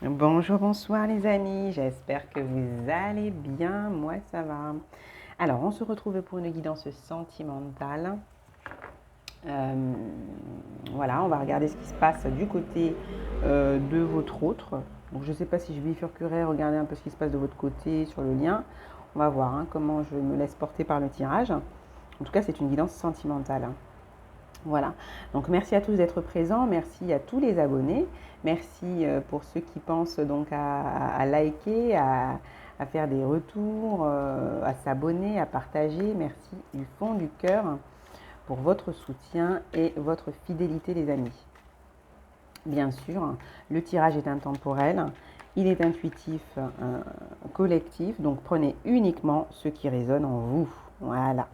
Bonjour, bonsoir les amis, j'espère que vous allez bien, moi ça va. Alors, on se retrouve pour une guidance sentimentale. Euh, voilà, on va regarder ce qui se passe du côté de votre autre. Donc, je ne sais pas si je bifurquerai, regarder un peu ce qui se passe de votre côté sur le lien. On va voir comment je me laisse porter par le tirage. En tout cas, c'est une guidance sentimentale. Voilà, donc merci à tous d'être présents, merci à tous les abonnés, merci pour ceux qui pensent donc à liker, à faire des retours, à s'abonner, à partager. Merci du fond du cœur pour votre soutien et votre fidélité les amis. Bien sûr, le tirage est intemporel, il est intuitif, collectif, donc prenez uniquement ce qui résonne en vous. Voilà.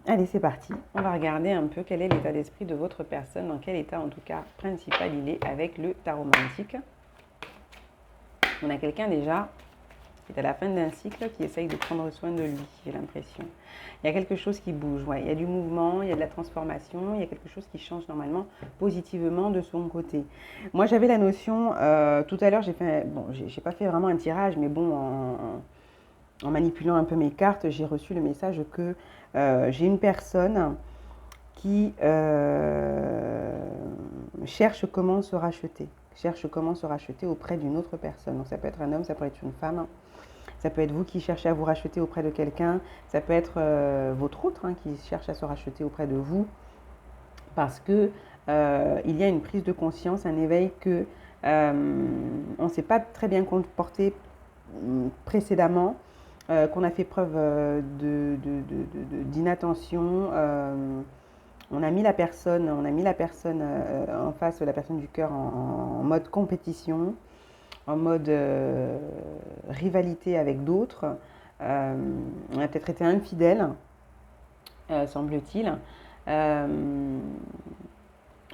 Allez, c'est parti. On va regarder un peu quel est l'état d'esprit de votre personne, dans quel état en tout cas principal il est avec le tarot romantique. On a quelqu'un déjà qui est à la fin d'un cycle qui essaye de prendre soin de lui, j'ai l'impression. Il y a quelque chose qui bouge, ouais. Il y a du mouvement, il y a de la transformation, il y a quelque chose qui change normalement positivement de son côté. Moi j'avais la notion, tout à l'heure j'ai pas fait vraiment un tirage, mais bon, en manipulant un peu mes cartes, j'ai reçu le message que j'ai une personne qui cherche comment se racheter auprès d'une autre personne. Donc ça peut être un homme, ça peut être une femme, ça peut être vous qui cherchez à vous racheter auprès de quelqu'un, ça peut être votre autre qui cherche à se racheter auprès de vous, parce que il y a une prise de conscience, un éveil que on ne s'est pas très bien comporté précédemment, qu'on a fait preuve d'inattention. On a mis la personne en face, la personne du cœur, en mode compétition, en mode rivalité avec d'autres. On a peut-être été infidèle, semble-t-il. On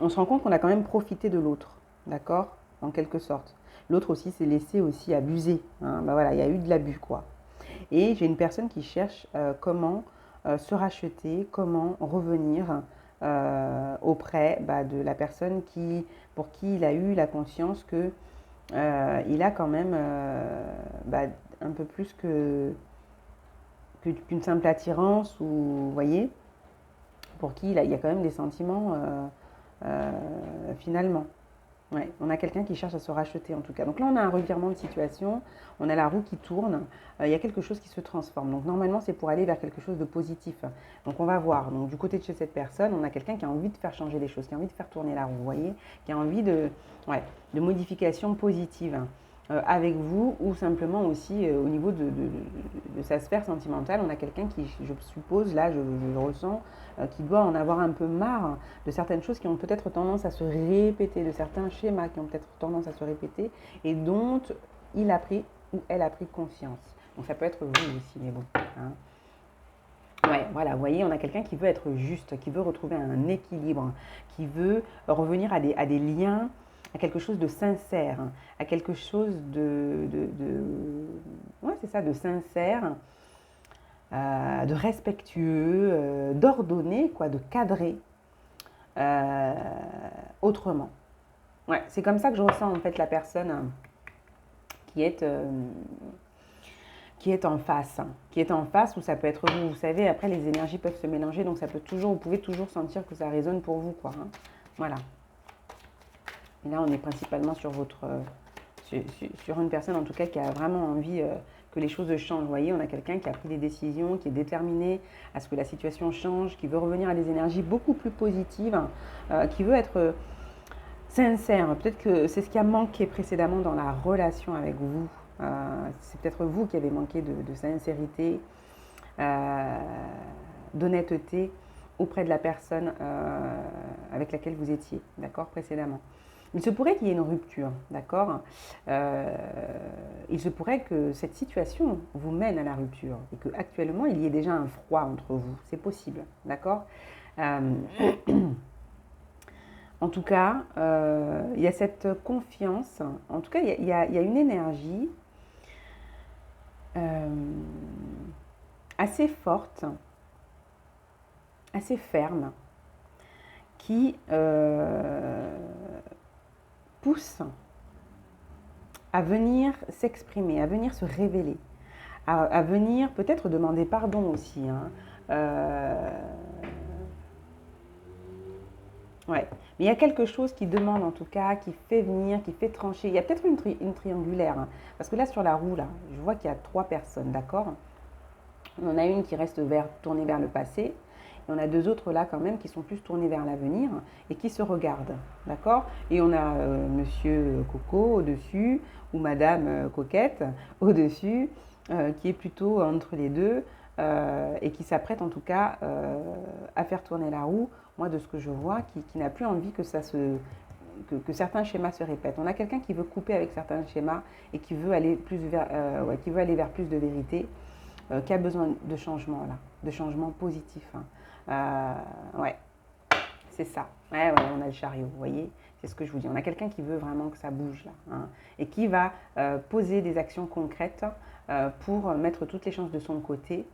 se rend compte qu'on a quand même profité de l'autre, d'accord, en quelque sorte. L'autre aussi s'est laissé aussi abuser. Ben voilà, il y a eu de l'abus, quoi. Et j'ai une personne qui cherche comment se racheter, comment revenir auprès de la personne pour qui il a eu la conscience que il a quand même un peu plus qu'une simple attirance, ou vous voyez, pour qui il y a quand même des sentiments finalement. Ouais, on a quelqu'un qui cherche à se racheter en tout cas. Donc là, on a un revirement de situation, on a la roue qui tourne, il y a quelque chose qui se transforme. Donc normalement, c'est pour aller vers quelque chose de positif. Donc on va voir. Donc du côté de chez cette personne, on a quelqu'un qui a envie de faire changer les choses, qui a envie de faire tourner la roue, vous voyez, qui a envie de modifications positives avec vous, ou simplement aussi au niveau de sa sphère sentimentale. On a quelqu'un qui, je suppose, là, je le ressens, qui doit en avoir un peu marre de certaines choses qui ont peut-être tendance à se répéter, de certains schémas qui ont peut-être tendance à se répéter, et dont il a pris ou elle a pris conscience. Donc ça peut être vous aussi, mais bon. Ouais, voilà, vous voyez, on a quelqu'un qui veut être juste, qui veut retrouver un équilibre, qui veut revenir à des liens, à quelque chose de sincère, à quelque chose ouais, c'est ça, de sincère, de respectueux, d'ordonné, quoi, de cadré, euh, autrement. Ouais, c'est comme ça que je ressens en fait la personne qui est, euh, qui est en face. Qui est en face, ou ça peut être vous. Vous savez, après les énergies peuvent se mélanger, donc ça peut toujours, vous pouvez toujours sentir que ça résonne pour vous, quoi. Voilà. Et là, on est principalement sur sur une personne en tout cas qui a vraiment envie que les choses changent. Vous voyez, on a quelqu'un qui a pris des décisions, qui est déterminé à ce que la situation change, qui veut revenir à des énergies beaucoup plus positives, qui veut être sincère. Peut-être que c'est ce qui a manqué précédemment dans la relation avec vous. C'est peut-être vous qui avez manqué de sincérité, euh, d'honnêteté auprès de la personne avec laquelle vous étiez, d'accord, précédemment. Il se pourrait qu'il y ait une rupture, d'accord. Il se pourrait que cette situation vous mène à la rupture et qu'actuellement il y ait déjà un froid entre vous. C'est possible, d'accord. Euh, En tout cas, il y a cette confiance. En tout cas, il y a une énergie euh, assez forte, assez ferme, qui pousse à venir s'exprimer, à venir se révéler, à venir peut-être demander pardon aussi. Hein. Ouais. Mais il y a quelque chose qui demande en tout cas, qui fait venir, qui fait trancher. Il y a peut-être une triangulaire. Hein. Parce que là, sur la roue, là, je vois qu'il y a 3 personnes, d'accord? On en a une qui reste tournée vers le passé. Et on a 2 autres là quand même qui sont plus tournés vers l'avenir et qui se regardent, d'accord? Et on a Monsieur Coco au-dessus ou Madame Coquette au-dessus qui est plutôt entre les deux et qui s'apprête en tout cas à faire tourner la roue. Moi, de ce que je vois, qui n'a plus envie que que certains schémas se répètent. On a quelqu'un qui veut couper avec certains schémas et qui veut aller qui veut aller vers plus de vérité qui a besoin de changement, là, de changement positif. Hein. Ouais, c'est ça. Ouais, on a le chariot, vous voyez. C'est ce que je vous dis. On a quelqu'un qui veut vraiment que ça bouge, là. Hein, et qui va poser des actions concrètes pour mettre toutes les chances de son côté,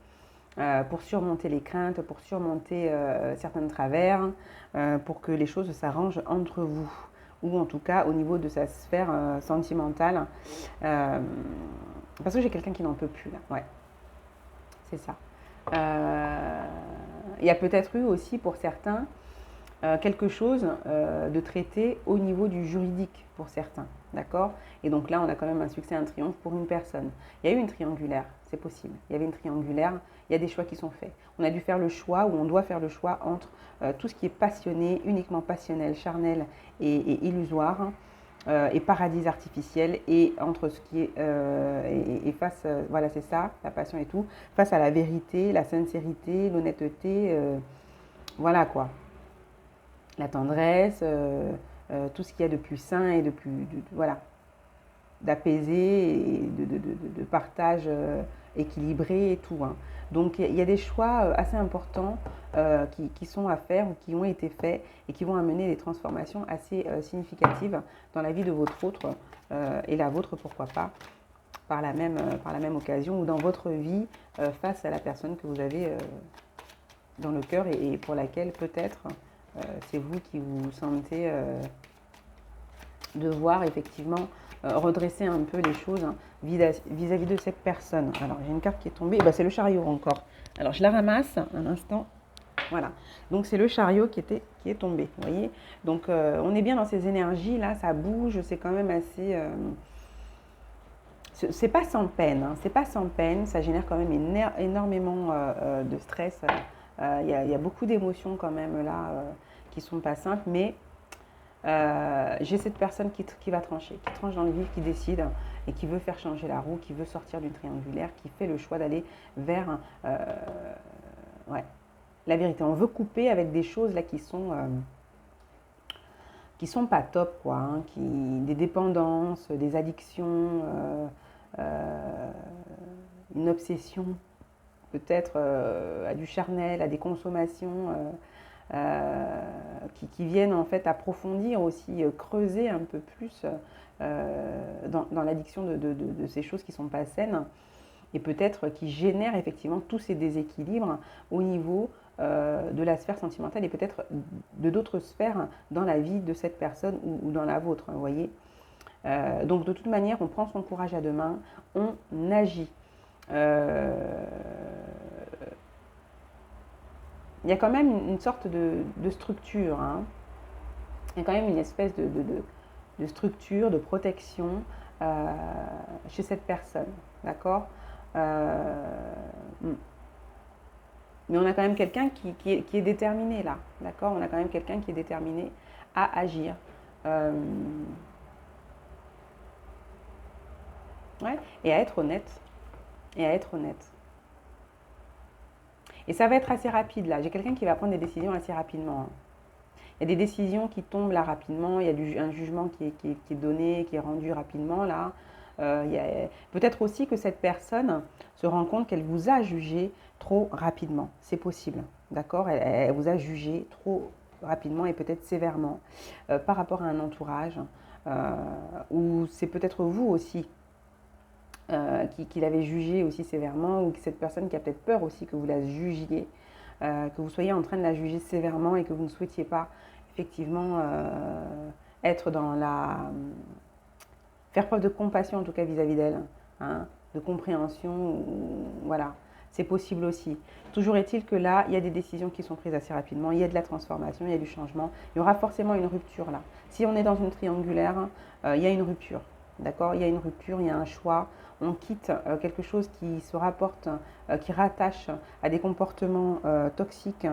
pour surmonter les craintes, pour surmonter certains travers, pour que les choses s'arrangent entre vous. Ou en tout cas au niveau de sa sphère sentimentale. Parce que j'ai quelqu'un qui n'en peut plus, là. Ouais. C'est ça. Il y a peut-être eu aussi pour certains quelque chose de traité au niveau du juridique pour certains, d'accord? Et donc là, on a quand même un succès, un triomphe pour une personne. Il y a eu une triangulaire, c'est possible. Il y avait une triangulaire, il y a des choix qui sont faits. On a dû faire le choix, ou on doit faire le choix entre tout ce qui est passionné, uniquement passionnel, charnel et illusoire, et paradis artificiel, et entre ce qui est et face, voilà c'est ça, la passion et tout, face à la vérité, la sincérité, l'honnêteté, voilà quoi, la tendresse, tout ce qu'il y a de plus sain et de plus, voilà, d'apaisé et de partage équilibré et tout. Hein. Donc il y a des choix assez importants qui sont à faire ou qui ont été faits et qui vont amener des transformations assez significatives dans la vie de votre autre et la vôtre, pourquoi pas, par la même occasion ou dans votre vie face à la personne que vous avez dans le cœur et pour laquelle peut-être c'est vous qui vous sentez devoir effectivement redresser un peu les choses hein, vis-à-vis de cette personne. Alors j'ai une carte qui est tombée, bah, c'est le chariot encore. Alors je la ramasse un instant. Voilà, donc c'est le chariot qui est tombé, vous voyez. Donc on est bien dans ces énergies là, ça bouge, c'est quand même assez. C'est pas sans peine, hein, c'est pas sans peine, ça génère quand même énormément de stress. Il y a beaucoup d'émotions quand même là qui sont pas simples, mais j'ai cette personne qui va trancher, qui tranche dans le vif, qui décide et qui veut faire changer la roue, qui veut sortir d'une triangulaire, qui fait le choix d'aller vers ouais, la vérité. On veut couper avec des choses là qui sont pas top quoi, hein, des dépendances, des addictions, une obsession peut-être à du charnel, à des consommations. Qui viennent en fait approfondir aussi, creuser un peu plus dans l'addiction de ces choses qui ne sont pas saines et peut-être qui génèrent effectivement tous ces déséquilibres au niveau de la sphère sentimentale et peut-être de d'autres sphères dans la vie de cette personne ou dans la vôtre, vous voyez. Donc de toute manière, on prend son courage à deux mains, on agit. Il y a quand même une sorte de structure. Hein. Il y a quand même une espèce de structure, de protection chez cette personne. D'accord Mais on a quand même quelqu'un qui est déterminé là. D'accord On a quand même quelqu'un qui est déterminé à agir. Ouais, et à être honnête. Et à être honnête. Et ça va être assez rapide là. J'ai quelqu'un qui va prendre des décisions assez rapidement. Hein. Il y a des décisions qui tombent là rapidement. Il y a un jugement qui est donné, qui est rendu rapidement là. Peut-être aussi que cette personne se rend compte qu'elle vous a jugé trop rapidement. C'est possible. D'accord elle vous a jugé trop rapidement et peut-être sévèrement par rapport à un entourage. Ou c'est peut-être vous aussi qui l'avez jugé aussi sévèrement, ou que cette personne qui a peut-être peur aussi que vous la jugiez, que vous soyez en train de la juger sévèrement et que vous ne souhaitiez pas effectivement être dans la... faire preuve de compassion en tout cas vis-à-vis d'elle, hein, de compréhension, voilà, c'est possible aussi. Toujours est-il que là, il y a des décisions qui sont prises assez rapidement, il y a de la transformation, il y a du changement, il y aura forcément une rupture là. Si on est dans une triangulaire, il y a une rupture, d'accord? Il y a une rupture, il y a un choix, on quitte quelque chose qui se rapporte, qui rattache à des comportements toxiques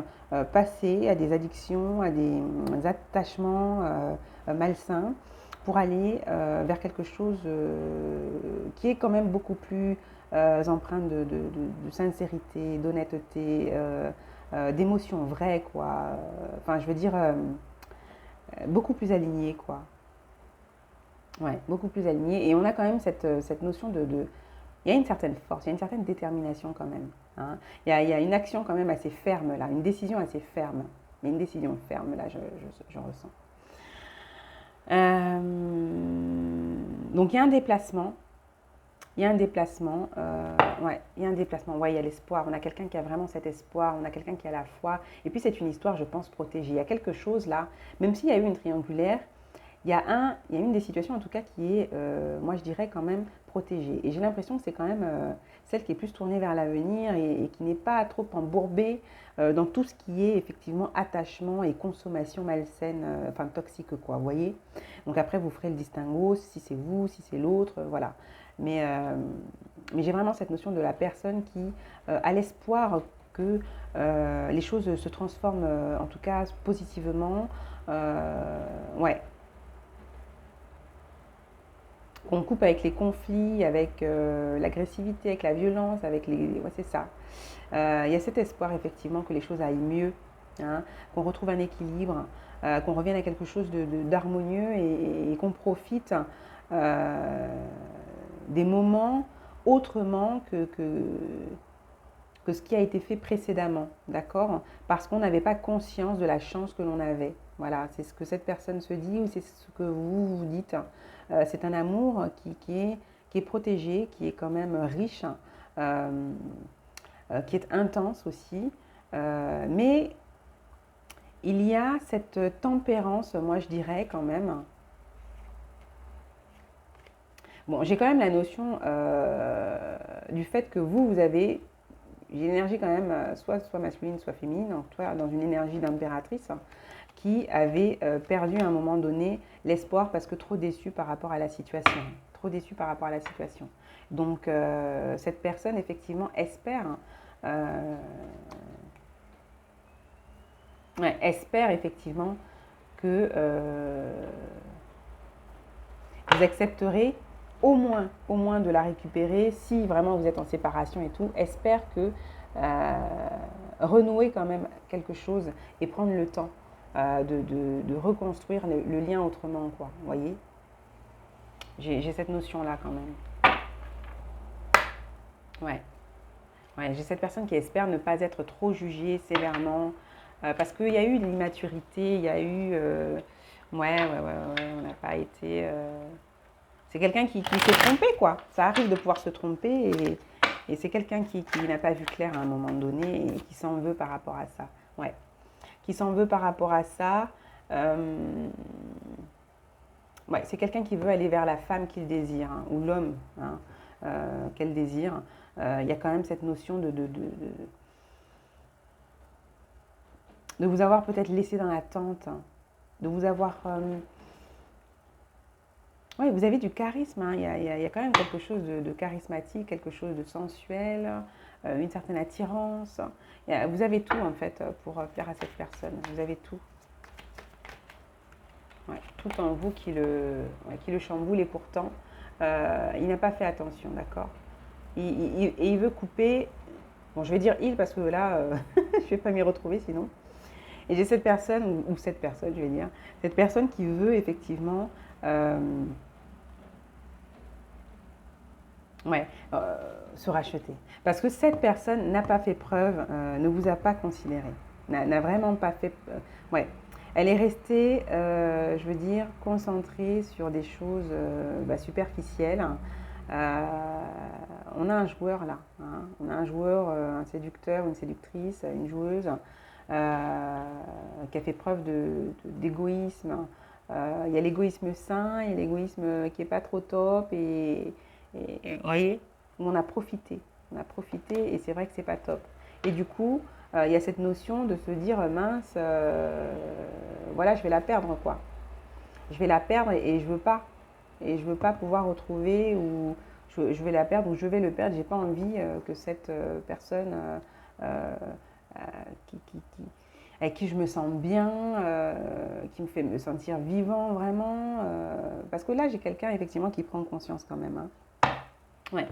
passés, à des addictions, à des attachements malsains, pour aller vers quelque chose qui est quand même beaucoup plus empreinte de sincérité, d'honnêteté, d'émotions vraies, quoi. Enfin, je veux dire, beaucoup plus aligné, quoi. Ouais, beaucoup plus aligné. Et on a quand même cette notion de... Il y a une certaine force, il y a une certaine détermination quand même, hein. Il y a une action quand même assez ferme là, une décision assez ferme. Il y a une décision ferme là, je ressens. Euh, donc il y a un déplacement. Il y a un déplacement. Ouais, il y a un déplacement. Ouais, il y a l'espoir. On a quelqu'un qui a vraiment cet espoir. On a quelqu'un qui a la foi. Et puis c'est une histoire, je pense, protégée. Il y a quelque chose là, même s'il y a eu une triangulaire, il y a une des situations en tout cas qui est, moi je dirais quand même protégée. Et j'ai l'impression que c'est quand même celle qui est plus tournée vers l'avenir et qui n'est pas trop embourbée dans tout ce qui est effectivement attachement et consommation malsaine, enfin toxique quoi, vous voyez. Donc après vous ferez le distinguo, si c'est vous, si c'est l'autre, voilà. Mais, euh, mais j'ai vraiment cette notion de la personne qui a l'espoir que les choses se transforment, en tout cas positivement. Ouais, qu'on coupe avec les conflits, avec l'agressivité, avec la violence, avec les... Ouais, c'est ça. Il y a cet espoir effectivement que les choses aillent mieux, hein, qu'on retrouve un équilibre, qu'on revienne à quelque chose d'harmonieux et qu'on profite des moments autrement que ce qui a été fait précédemment, d'accord? Parce qu'on n'avait pas conscience de la chance que l'on avait. Voilà, c'est ce que cette personne se dit ou c'est ce que vous vous dites. C'est un amour qui est protégé, qui est quand même riche, euh, qui est intense aussi. Mais il y a cette tempérance, moi je dirais quand même. Bon, j'ai quand même la notion du fait que vous avez une énergie quand même soit masculine, soit féminine, en tout cas dans une énergie d'impératrice, qui avait perdu à un moment donné l'espoir parce que trop déçu par rapport à la situation. Trop déçu par rapport à la situation. Donc cette personne effectivement espère, euh, ouais, espère effectivement que vous accepterez au moins de la récupérer si vraiment vous êtes en séparation et tout. Espère que renouer quand même quelque chose et prendre le temps de reconstruire le lien autrement, quoi. Vous voyez, j'ai cette notion-là quand même. Ouais, ouais, j'ai cette personne qui espère ne pas être trop jugée sévèrement parce qu'il y a eu de l'immaturité, il y a eu... on n'a pas été... c'est quelqu'un qui s'est trompé, quoi. Ça arrive de pouvoir se tromper et c'est quelqu'un qui n'a pas vu clair à un moment donné et qui s'en veut par rapport à ça. Ouais, qui s'en veut par rapport à ça. Ouais, c'est quelqu'un qui veut aller vers la femme qu'il désire, hein, ou l'homme, hein, qu'elle désire. Il y a quand même cette notion de vous avoir peut-être laissé dans l'attente, hein, de vous avoir... oui, vous avez du charisme, hein. Il y a quand même quelque chose de charismatique, quelque chose de sensuel, une certaine attirance. Vous avez tout en fait pour plaire à cette personne. Vous avez tout. Ouais, tout en vous qui le chamboule et pourtant, il n'a pas fait attention, d'accord? Et il veut couper, bon je vais dire il parce que là, je ne vais pas m'y retrouver sinon. Et j'ai cette personne, ou cette personne je vais dire, cette personne qui veut effectivement... ouais, se racheter. Parce que cette personne n'a pas fait preuve, ne vous a pas considéré, n'a vraiment pas fait... ouais, elle est restée, je veux dire, concentrée sur des choses superficielles. On a un joueur là, hein. On a un joueur, un séducteur, une séductrice, une joueuse qui a fait preuve d'égoïsme, Il y a l'égoïsme sain et l'égoïsme qui n'est pas trop top. Vous voyez, on a profité. On a profité et c'est vrai que c'est pas top. Et du coup, il y a cette notion de se dire mince, voilà, je vais la perdre quoi. Je vais la perdre et je veux pas. Et je veux pas pouvoir retrouver ou je vais la perdre ou je vais le perdre. J'ai pas envie que cette personne euh, euh, avec qui je me sens bien, qui me fait me sentir vivant vraiment. Parce que là, j'ai quelqu'un effectivement qui prend conscience quand même. Hein. Ouais.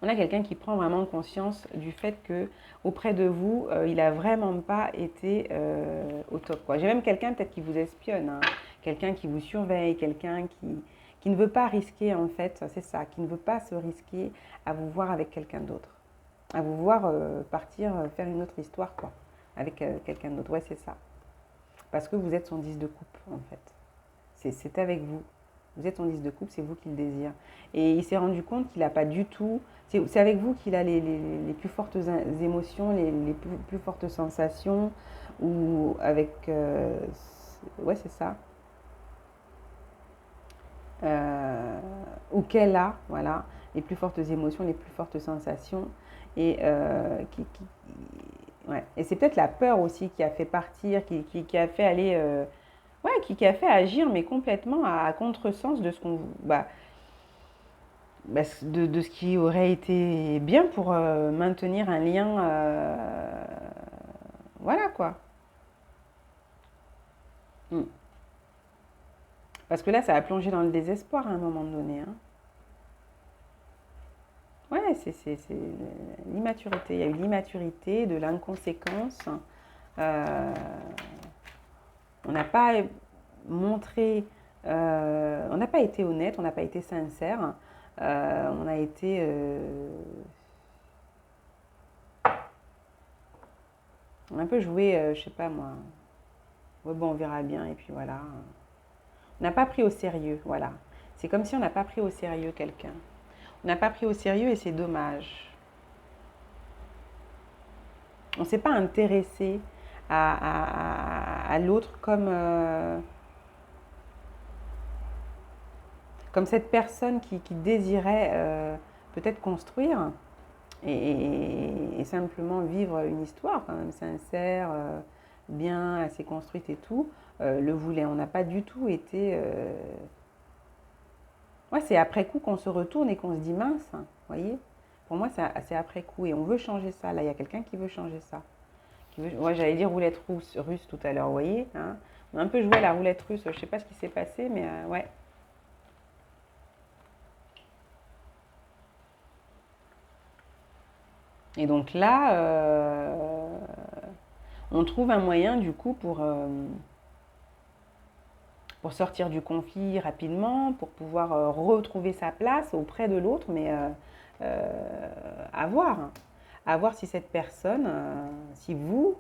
On a quelqu'un qui prend vraiment conscience du fait que auprès de vous, il a vraiment pas été au top. J'ai même quelqu'un peut-être qui vous espionne, hein. Quelqu'un qui vous surveille, quelqu'un qui ne veut pas risquer en fait, c'est ça, qui ne veut pas se risquer à vous voir avec quelqu'un d'autre, à vous voir partir faire une autre histoire quoi, avec quelqu'un d'autre. Ouais, c'est ça. Parce que vous êtes son 10 de coupe en fait. C'est avec vous. Vous êtes son 10 de coupe, c'est vous qui le désire. Et il s'est rendu compte qu'il n'a pas du tout. C'est avec vous qu'il a les plus fortes émotions, les plus fortes sensations. Ou avec. Ouais, c'est ça. Ou qu'elle a, voilà, les plus fortes émotions, les plus fortes sensations. Et, ouais. Et c'est peut-être la peur aussi qui a fait partir, qui a fait aller. Ouais, qui a fait agir, mais complètement à contresens de ce qu'on. De ce qui aurait été bien pour maintenir un lien. Voilà quoi. Mm. Parce que là, ça a plongé dans le désespoir à un moment donné. Hein. Ouais, c'est l'immaturité. Il y a eu l'immaturité, de l'inconséquence. Euh, on n'a pas montré. On n'a pas été honnête, on n'a pas été sincère. On a été. On a un peu joué, je sais pas moi. Ouais, bon, on verra bien, et puis voilà. On n'a pas pris au sérieux, voilà. C'est comme si on n'a pas pris au sérieux quelqu'un. On n'a pas pris au sérieux et c'est dommage. On ne s'est pas intéressé à l'autre comme cette personne qui désirait peut-être construire et simplement vivre une histoire quand même sincère, bien, assez construite et tout, le voulait. On n'a pas du tout été... Ouais, c'est après coup qu'on se retourne et qu'on se dit mince, vous voyez. Pour moi, c'est après coup et on veut changer ça. Là, il y a quelqu'un qui veut changer ça. Ouais, j'allais dire roulette russe tout à l'heure, vous voyez. Hein. On a un peu joué à la roulette russe, je ne sais pas ce qui s'est passé, mais ouais. Et donc là, on trouve un moyen du coup pour sortir du conflit rapidement, pour pouvoir retrouver sa place auprès de l'autre, mais à voir. Hein. À voir si cette personne, si vous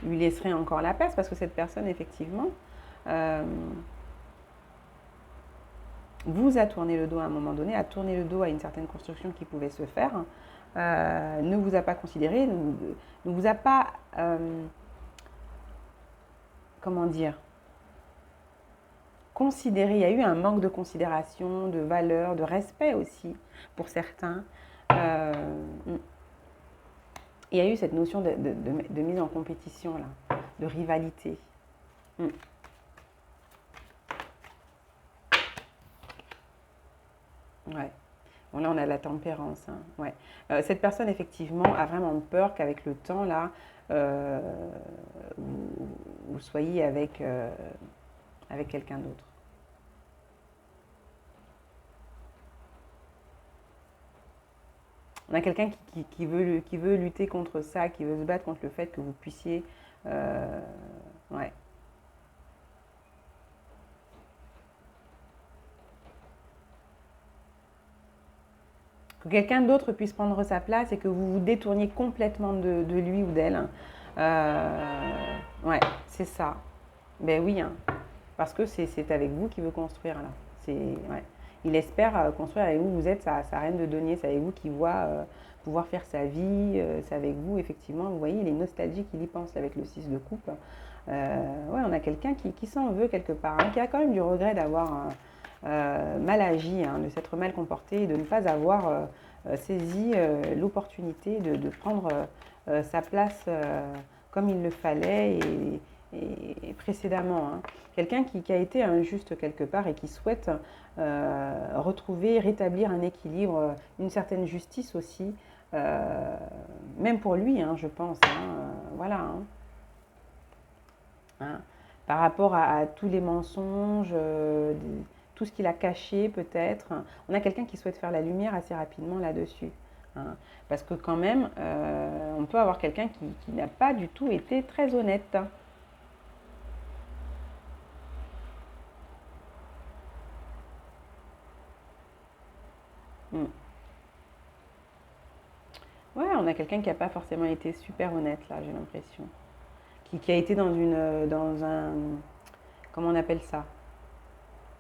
lui laisserez encore la place, parce que cette personne, effectivement, vous a tourné le dos à un moment donné, a tourné le dos à une certaine construction qui pouvait se faire, ne vous a pas considéré, ne vous a pas, comment dire, considéré. Il y a eu un manque de considération, de valeur, de respect aussi pour certains. Il y a eu cette notion de mise en compétition, là, de rivalité. Ouais. Bon, là, on a la tempérance. Hein. Ouais. Cette personne, effectivement, a vraiment peur qu'avec le temps, là, vous soyez avec quelqu'un d'autre. On a quelqu'un qui veut lutter contre ça, qui veut se battre contre le fait que vous puissiez... ouais. Que quelqu'un d'autre puisse prendre sa place et que vous vous détourniez complètement de lui ou d'elle. Ouais, c'est ça. Ben oui, hein, parce que c'est avec vous qu'il veut construire là. Ouais. Il espère construire avec vous. Vous êtes sa reine de denier. C'est avec vous qu'il voit pouvoir faire sa vie. C'est avec vous, effectivement. Vous voyez, il est nostalgique, il y pense avec le 6 de coupe. Ouais, on a quelqu'un qui s'en veut quelque part, hein, qui a quand même du regret d'avoir mal agi, hein, de s'être mal comporté et de ne pas avoir saisi l'opportunité de prendre sa place comme il le fallait et précédemment. Hein. Quelqu'un qui a été injuste quelque part et qui souhaite retrouver, rétablir un équilibre, une certaine justice aussi, même pour lui, hein, je pense. Hein, voilà. Hein. Hein. Par rapport à tous les mensonges, tout ce qu'il a caché peut-être. On a quelqu'un qui souhaite faire la lumière assez rapidement là-dessus. Hein. Parce que quand même, on peut avoir quelqu'un qui n'a pas du tout été très honnête. Mm. Ouais, on a quelqu'un qui n'a pas forcément été super honnête là, j'ai l'impression. Qui a été dans un, comment on appelle ça?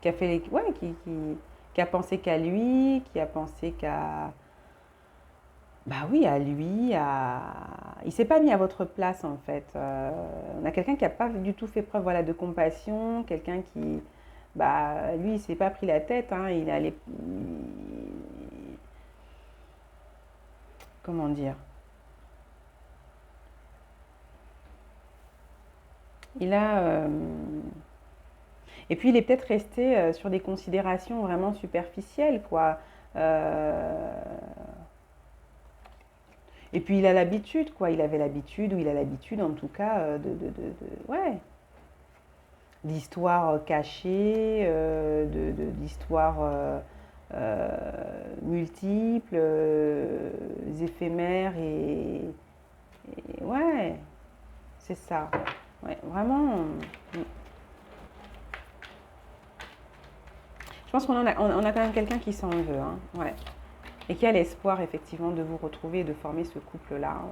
Qui a fait les, ouais, qui a pensé qu'à lui, qui a pensé qu'à, bah oui, à lui, à, il s'est pas mis à votre place en fait. On a quelqu'un qui n'a pas du tout fait preuve, voilà, de compassion, quelqu'un qui, bah lui, il s'est pas pris la tête, hein, il allait, comment dire, il a, et puis il est peut-être resté sur des considérations vraiment superficielles, quoi. Euh, Et puis il a l'habitude, quoi. Il avait l'habitude, ou il a l'habitude en tout cas, ouais, d'histoires cachées, d'histoires euh, multiples, éphémères ouais, c'est ça. Ouais, vraiment. Je pense qu'on a quand même quelqu'un qui s'en veut, hein, ouais. Et qui a l'espoir effectivement de vous retrouver et de former ce couple-là.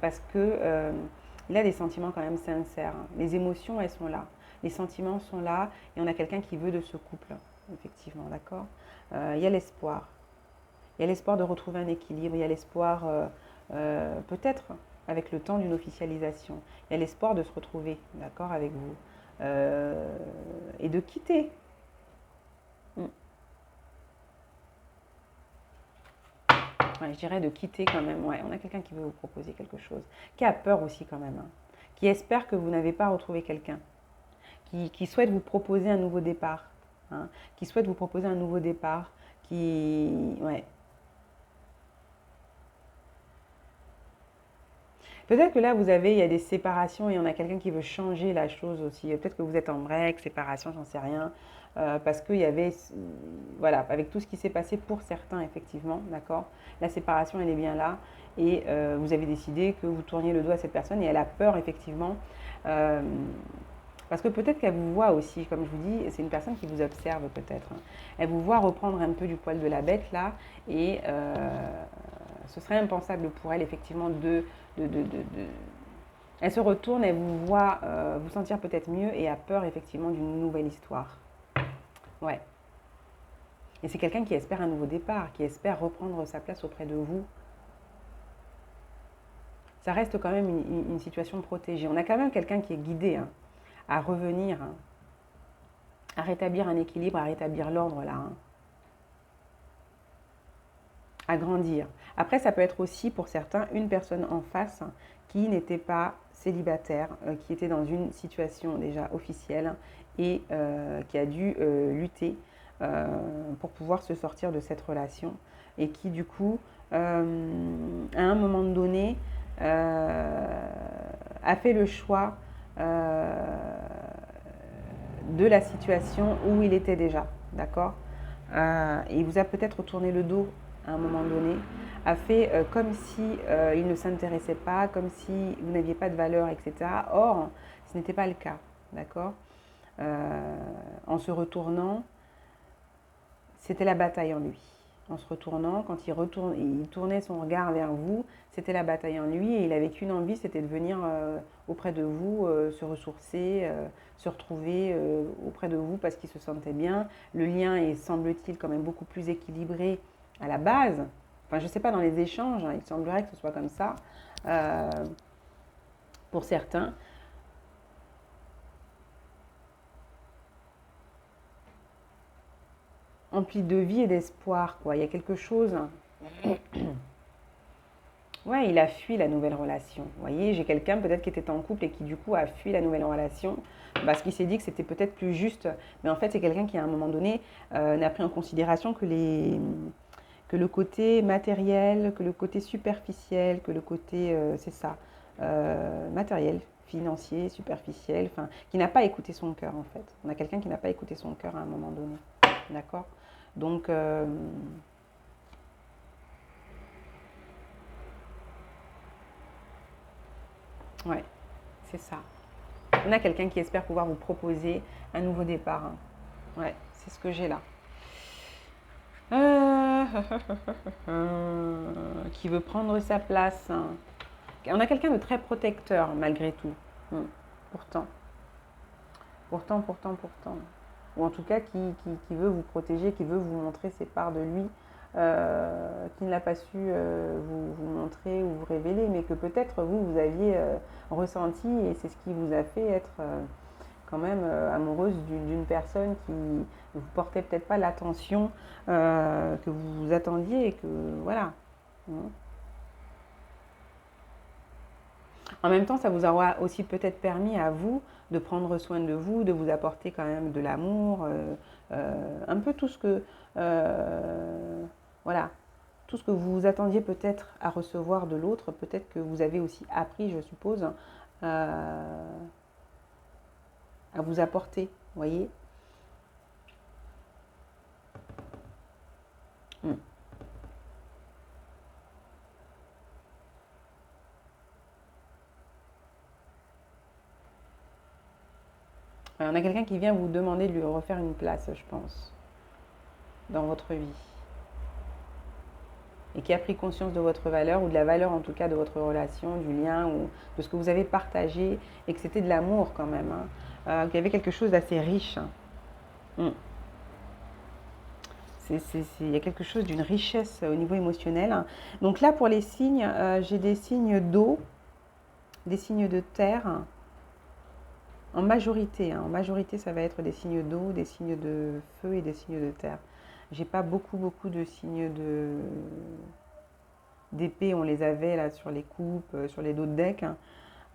Parce que il a des sentiments quand même sincères. Hein. Les émotions, elles sont là. Les sentiments sont là et on a quelqu'un qui veut de ce couple, effectivement, d'accord. Il y a l'espoir. Il y a l'espoir de retrouver un équilibre. Il y a l'espoir, peut-être, avec le temps d'une officialisation. Il y a l'espoir de se retrouver, d'accord, avec vous. Et de quitter. Mm. Ouais, je dirais de quitter quand même. Ouais, on a quelqu'un qui veut vous proposer quelque chose, qui a peur aussi quand même, hein. Qui espère que vous n'avez pas retrouvé quelqu'un, qui souhaite vous proposer un nouveau départ, hein. Qui souhaite vous proposer un nouveau départ, qui, ouais. Peut-être que là, il y a des séparations et on a quelqu'un qui veut changer la chose aussi. Peut-être que vous êtes en break, séparation, j'en sais rien. Parce qu'il y avait, voilà, avec tout ce qui s'est passé pour certains, effectivement, d'accord, la séparation, elle est bien là. Et vous avez décidé que vous tourniez le dos à cette personne et elle a peur, effectivement. euh, Parce que peut-être qu'elle vous voit aussi, comme je vous dis, c'est une personne qui vous observe peut-être. Hein. Elle vous voit reprendre un peu du poil de la bête là, et ce serait impensable pour elle effectivement de. Elle se retourne, elle vous voit vous sentir peut-être mieux et a peur effectivement d'une nouvelle histoire. Ouais. Et c'est quelqu'un qui espère un nouveau départ, qui espère reprendre sa place auprès de vous. Ça reste quand même une situation protégée. On a quand même quelqu'un qui est guidé, hein, à revenir, hein, à rétablir un équilibre, à rétablir l'ordre là, hein, à grandir. Après, ça peut être aussi pour certains une personne en face qui n'était pas célibataire, qui était dans une situation déjà officielle et qui a dû lutter pour pouvoir se sortir de cette relation et qui du coup, à un moment donné, a fait le choix de la situation où il était déjà, d'accord. Et il vous a peut-être tourné le dos à un moment donné, a fait comme si il ne s'intéressait pas, comme si vous n'aviez pas de valeur, etc. Or, ce n'était pas le cas, d'accord. En se retournant, c'était la bataille en lui. en se retournant. Quand il tournait son regard vers vous, c'était la bataille en lui et il avait qu'une envie, c'était de venir auprès de vous, se ressourcer, se retrouver auprès de vous parce qu'il se sentait bien. Le lien est, semble-t-il, quand même beaucoup plus équilibré à la base. Enfin, je ne sais pas, dans les échanges, hein, il semblerait que ce soit comme ça pour certains. Empli de vie et d'espoir, quoi. Il y a quelque chose. Ouais, il a fui la nouvelle relation. Vous voyez, j'ai quelqu'un peut-être qui était en couple et qui du coup a fui la nouvelle relation parce qu'il s'est dit que c'était peut-être plus juste. Mais en fait, c'est quelqu'un qui à un moment donné n'a pris en considération que le côté matériel, que le côté superficiel, que le côté, c'est ça, matériel, financier, superficiel, enfin, qui n'a pas écouté son cœur en fait. On a quelqu'un qui n'a pas écouté son cœur à un moment donné. D'accord. Donc, ouais, c'est ça. On a quelqu'un qui espère pouvoir vous proposer un nouveau départ, hein. Ouais, c'est ce que j'ai là. Qui veut prendre sa place, hein. On a quelqu'un de très protecteur malgré tout. Pourtant, pourtant. Ou en tout cas qui veut vous protéger, qui veut vous montrer ses parts de lui, qui ne l'a pas su vous montrer ou vous révéler, mais que peut-être vous aviez ressenti et c'est ce qui vous a fait être quand même amoureuse d'une personne qui ne vous portait peut-être pas l'attention que vous attendiez et que voilà. En même temps, ça vous aura aussi peut-être permis à vous de prendre soin de vous, de vous apporter quand même de l'amour, un peu tout ce que, voilà, tout ce que vous attendiez peut-être à recevoir de l'autre, peut-être que vous avez aussi appris, je suppose, à vous apporter, vous voyez. On a quelqu'un qui vient vous demander de lui refaire une place, je pense, dans votre vie. Et qui a pris conscience de votre valeur, ou de la valeur en tout cas de votre relation, du lien, ou de ce que vous avez partagé, et que c'était de l'amour quand même, hein. Qu'il y avait quelque chose d'assez riche, hein. Il y a quelque chose d'une richesse au niveau émotionnel, hein. Donc là, pour les signes, j'ai des signes d'eau, des signes de terre, en majorité, hein. En majorité, ça va être des signes d'eau, des signes de feu et des signes de terre. J'ai pas beaucoup de signes d'épée, on les avait là sur les coupes, sur les dos de deck, hein.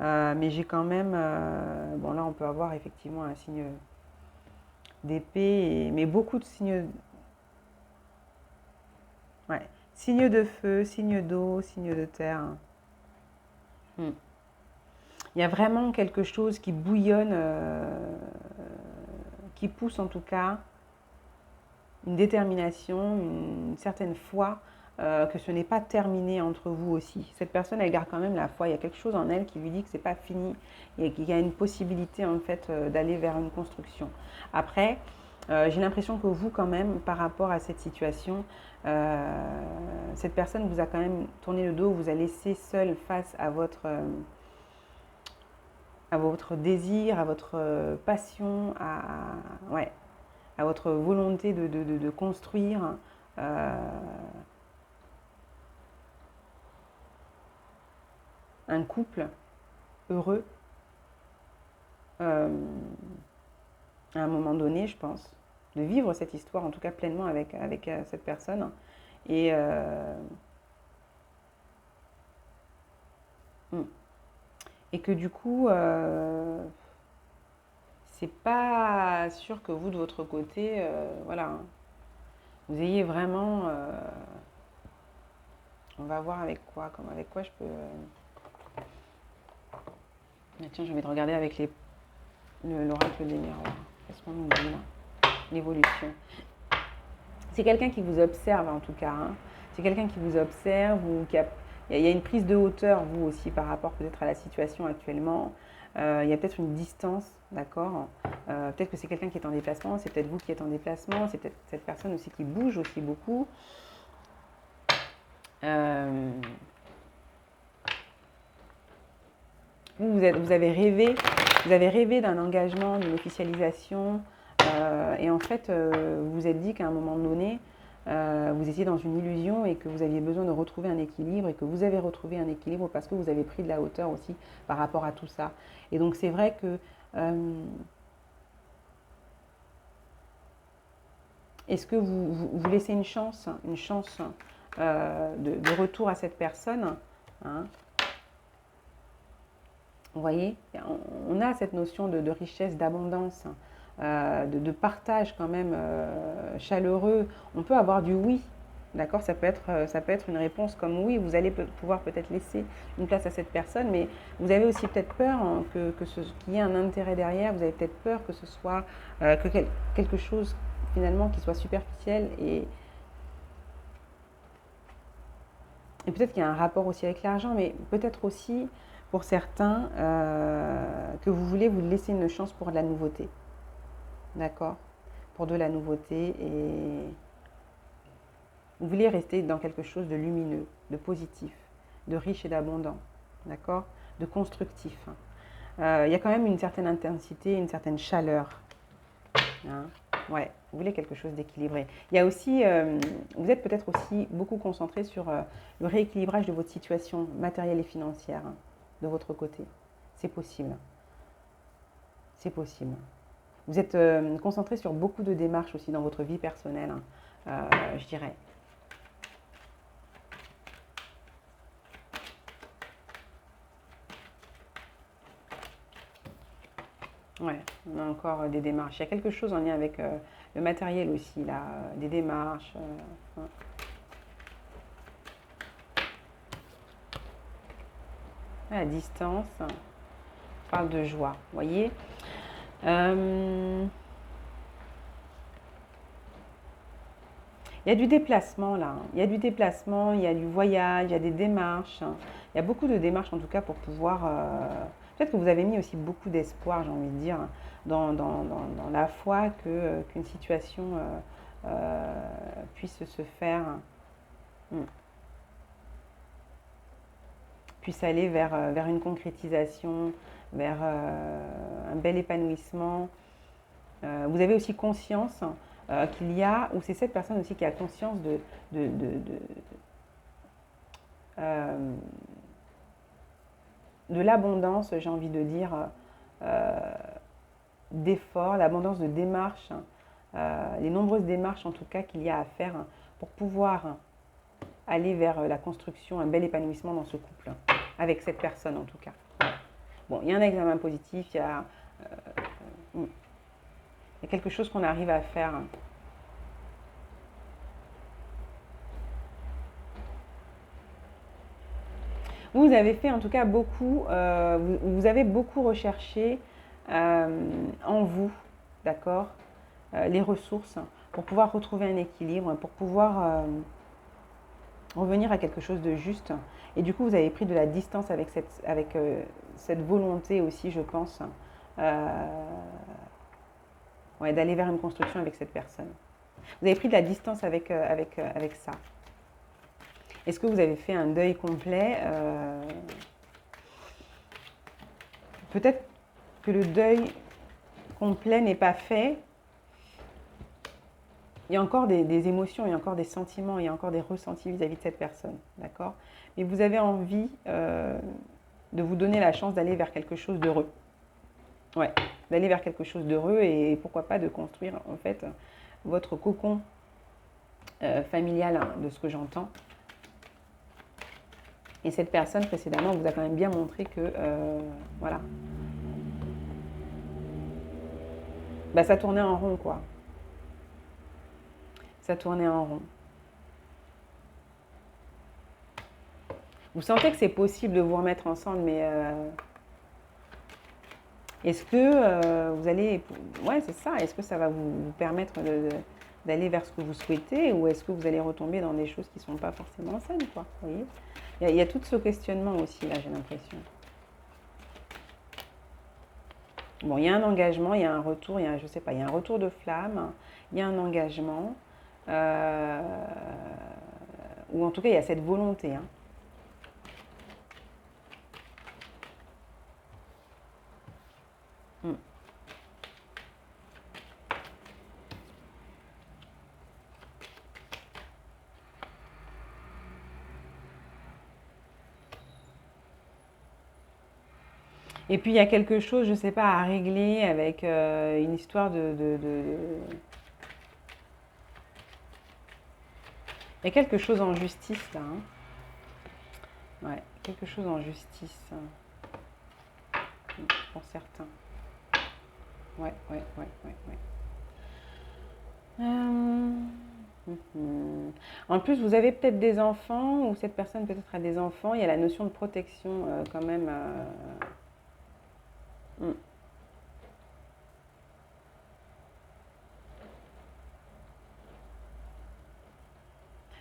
Mais j'ai quand même, bon là on peut avoir effectivement un signe d'épée, mais beaucoup de signes, ouais, signes de feu, signes d'eau, signes de terre. Hmm. Il y a vraiment quelque chose qui bouillonne, qui pousse en tout cas une détermination, une certaine foi que ce n'est pas terminé entre vous aussi. Cette personne, elle garde quand même la foi. Il y a quelque chose en elle qui lui dit que c'est pas fini et qu'il y a une possibilité en fait d'aller vers une construction. Après, j'ai l'impression que vous, quand même, par rapport à cette situation, cette personne vous a quand même tourné le dos, vous a laissé seul face à votre désir, à votre passion, ouais, à votre volonté de construire un couple heureux à un moment donné, je pense, de vivre cette histoire, en tout cas pleinement avec cette personne. Et, et que du coup, c'est pas sûr que vous, de votre côté, voilà, hein, vous ayez vraiment. On va voir avec quoi, avec quoi je peux. Tiens, j'ai envie de regarder avec l'oracle des miroirs. Qu'est-ce qu'on nous dit là? L'évolution. C'est quelqu'un qui vous observe en tout cas, hein. C'est quelqu'un qui vous observe ou il y a une prise de hauteur, vous aussi, par rapport peut-être à la situation actuellement. Il y a peut-être une distance, d'accord. Peut-être que c'est quelqu'un qui est en déplacement, c'est peut-être vous qui êtes en déplacement, c'est peut-être cette personne aussi qui bouge aussi beaucoup. Euh, vous avez rêvé d'un engagement, d'une officialisation, et en fait, vous vous êtes dit qu'à un moment donné, vous étiez dans une illusion et que vous aviez besoin de retrouver un équilibre et que vous avez retrouvé un équilibre parce que vous avez pris de la hauteur aussi par rapport à tout ça. Et donc c'est vrai que est-ce que vous laissez une chance de retour à cette personne, hein? Vous voyez, on a cette notion de richesse, d'abondance, de partage quand même chaleureux. On peut avoir du oui, d'accord? Ça peut être une réponse comme oui, vous allez pouvoir peut-être laisser une place à cette personne, mais vous avez aussi peut-être peur hein, qu'il y ait un intérêt derrière, vous avez peut-être peur que ce soit quelque chose finalement qui soit superficiel et peut-être qu'il y a un rapport aussi avec l'argent, mais peut-être aussi pour certains que vous voulez vous laisser une chance pour de la nouveauté. D'accord? Pour de la nouveauté et vous voulez rester dans quelque chose de lumineux, de positif, de riche et d'abondant. D'accord? De constructif. Il y a quand même une certaine intensité, une certaine chaleur. Hein? Ouais, vous voulez quelque chose d'équilibré. Il y a aussi, vous êtes peut-être aussi beaucoup concentré sur le rééquilibrage de votre situation matérielle et financière hein, de votre côté. C'est possible. C'est possible. Vous êtes concentré sur beaucoup de démarches aussi dans votre vie personnelle, hein, je dirais. Ouais, on a encore des démarches. Il y a quelque chose en lien avec le matériel aussi, là, des démarches. Ouais. À distance, on parle de joie, vous voyez. Il y a du déplacement là, il y a du déplacement, il y a du voyage, il y a des démarches. Il y a beaucoup de démarches en tout cas pour pouvoir... peut-être que vous avez mis aussi beaucoup d'espoir, j'ai envie de dire, dans la foi qu'une situation puisse se faire, hmm, puisse aller vers une concrétisation, vers un bel épanouissement. Vous avez aussi conscience qu'il y a, ou c'est cette personne aussi qui a conscience de, de, de, euh, de l'abondance, j'ai envie de dire, euh, d'efforts, l'abondance de démarches, les nombreuses démarches en tout cas qu'il y a à faire pour pouvoir aller vers la construction, un bel épanouissement dans ce couple, avec cette personne en tout cas. Bon, il y a un examen positif, il y a quelque chose qu'on arrive à faire. Vous avez fait en tout cas beaucoup, vous avez beaucoup recherché en vous, d'accord, les ressources pour pouvoir retrouver un équilibre, pour pouvoir revenir à quelque chose de juste. Et du coup, vous avez pris de la distance avec cette volonté aussi, je pense, ouais, d'aller vers une construction avec cette personne. Vous avez pris de la distance avec ça. Est-ce que vous avez fait un deuil complet Peut-être que le deuil complet n'est pas fait. Il y a encore des émotions, il y a encore des sentiments, il y a encore des ressentis vis-à-vis de cette personne, d'accord? Mais vous avez envie de vous donner la chance d'aller vers quelque chose d'heureux. Ouais, d'aller vers quelque chose d'heureux et pourquoi pas de construire en fait votre cocon familial, hein, de ce que j'entends. Et cette personne précédemment vous a quand même bien montré que, voilà, bah, ça tournait en rond quoi. Ça tournait en rond. Vous sentez que c'est possible de vous remettre ensemble, mais est-ce que vous allez... Ouais, c'est ça. Est-ce que ça va vous permettre d'aller vers ce que vous souhaitez ou est-ce que vous allez retomber dans des choses qui ne sont pas forcément saines, quoi, vous voyez? Il y a tout ce questionnement aussi, là, j'ai l'impression. Bon, il y a un engagement, il y a un retour, je sais pas, il y a un retour de flamme, il y a un engagement. Ou en tout cas, il y a cette volonté, hein. Mm. Et puis il y a quelque chose, je ne sais pas, à régler avec une histoire Il y a quelque chose en justice là, hein. Ouais, quelque chose en justice, pour certains. Ouais, ouais, ouais, ouais, ouais. Mhm. En plus, vous avez peut-être des enfants, ou cette personne peut-être a des enfants, il y a la notion de protection quand même. Hmm.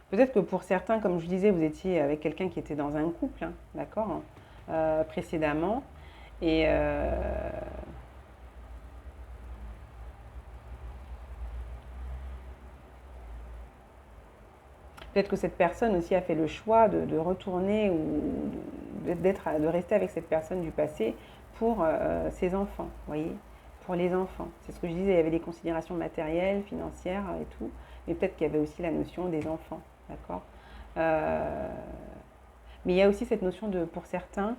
Peut-être que pour certains, comme je disais, vous étiez avec quelqu'un qui était dans un couple, hein, d'accord, hein, précédemment. Et peut-être que cette personne aussi a fait le choix de retourner ou de rester avec cette personne du passé pour ses enfants, vous voyez, pour les enfants. C'est ce que je disais, il y avait des considérations matérielles, financières et tout, mais peut-être qu'il y avait aussi la notion des enfants, d'accord. Euh, mais il y a aussi cette notion de, pour certains,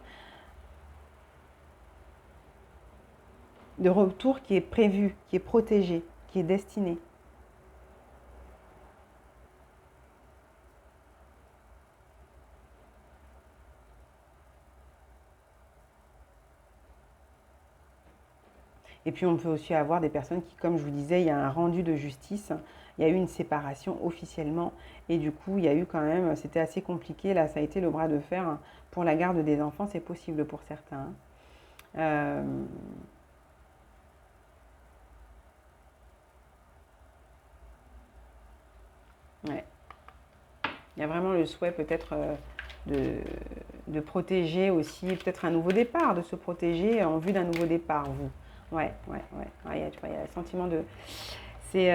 de retour qui est prévu, qui est protégé, qui est destiné. Et puis on peut aussi avoir des personnes qui, comme je vous disais, il y a un rendu de justice, il y a eu une séparation officiellement, et du coup il y a eu quand même, c'était assez compliqué, là ça a été le bras de fer pour la garde des enfants, c'est possible pour certains. Euh, ouais. Il y a vraiment le souhait peut-être de, de protéger aussi, peut-être un nouveau départ, de se protéger en vue d'un nouveau départ, vous. Ouais, ouais, ouais. Ouais, il y a, tu vois, il y a le sentiment de... C'est...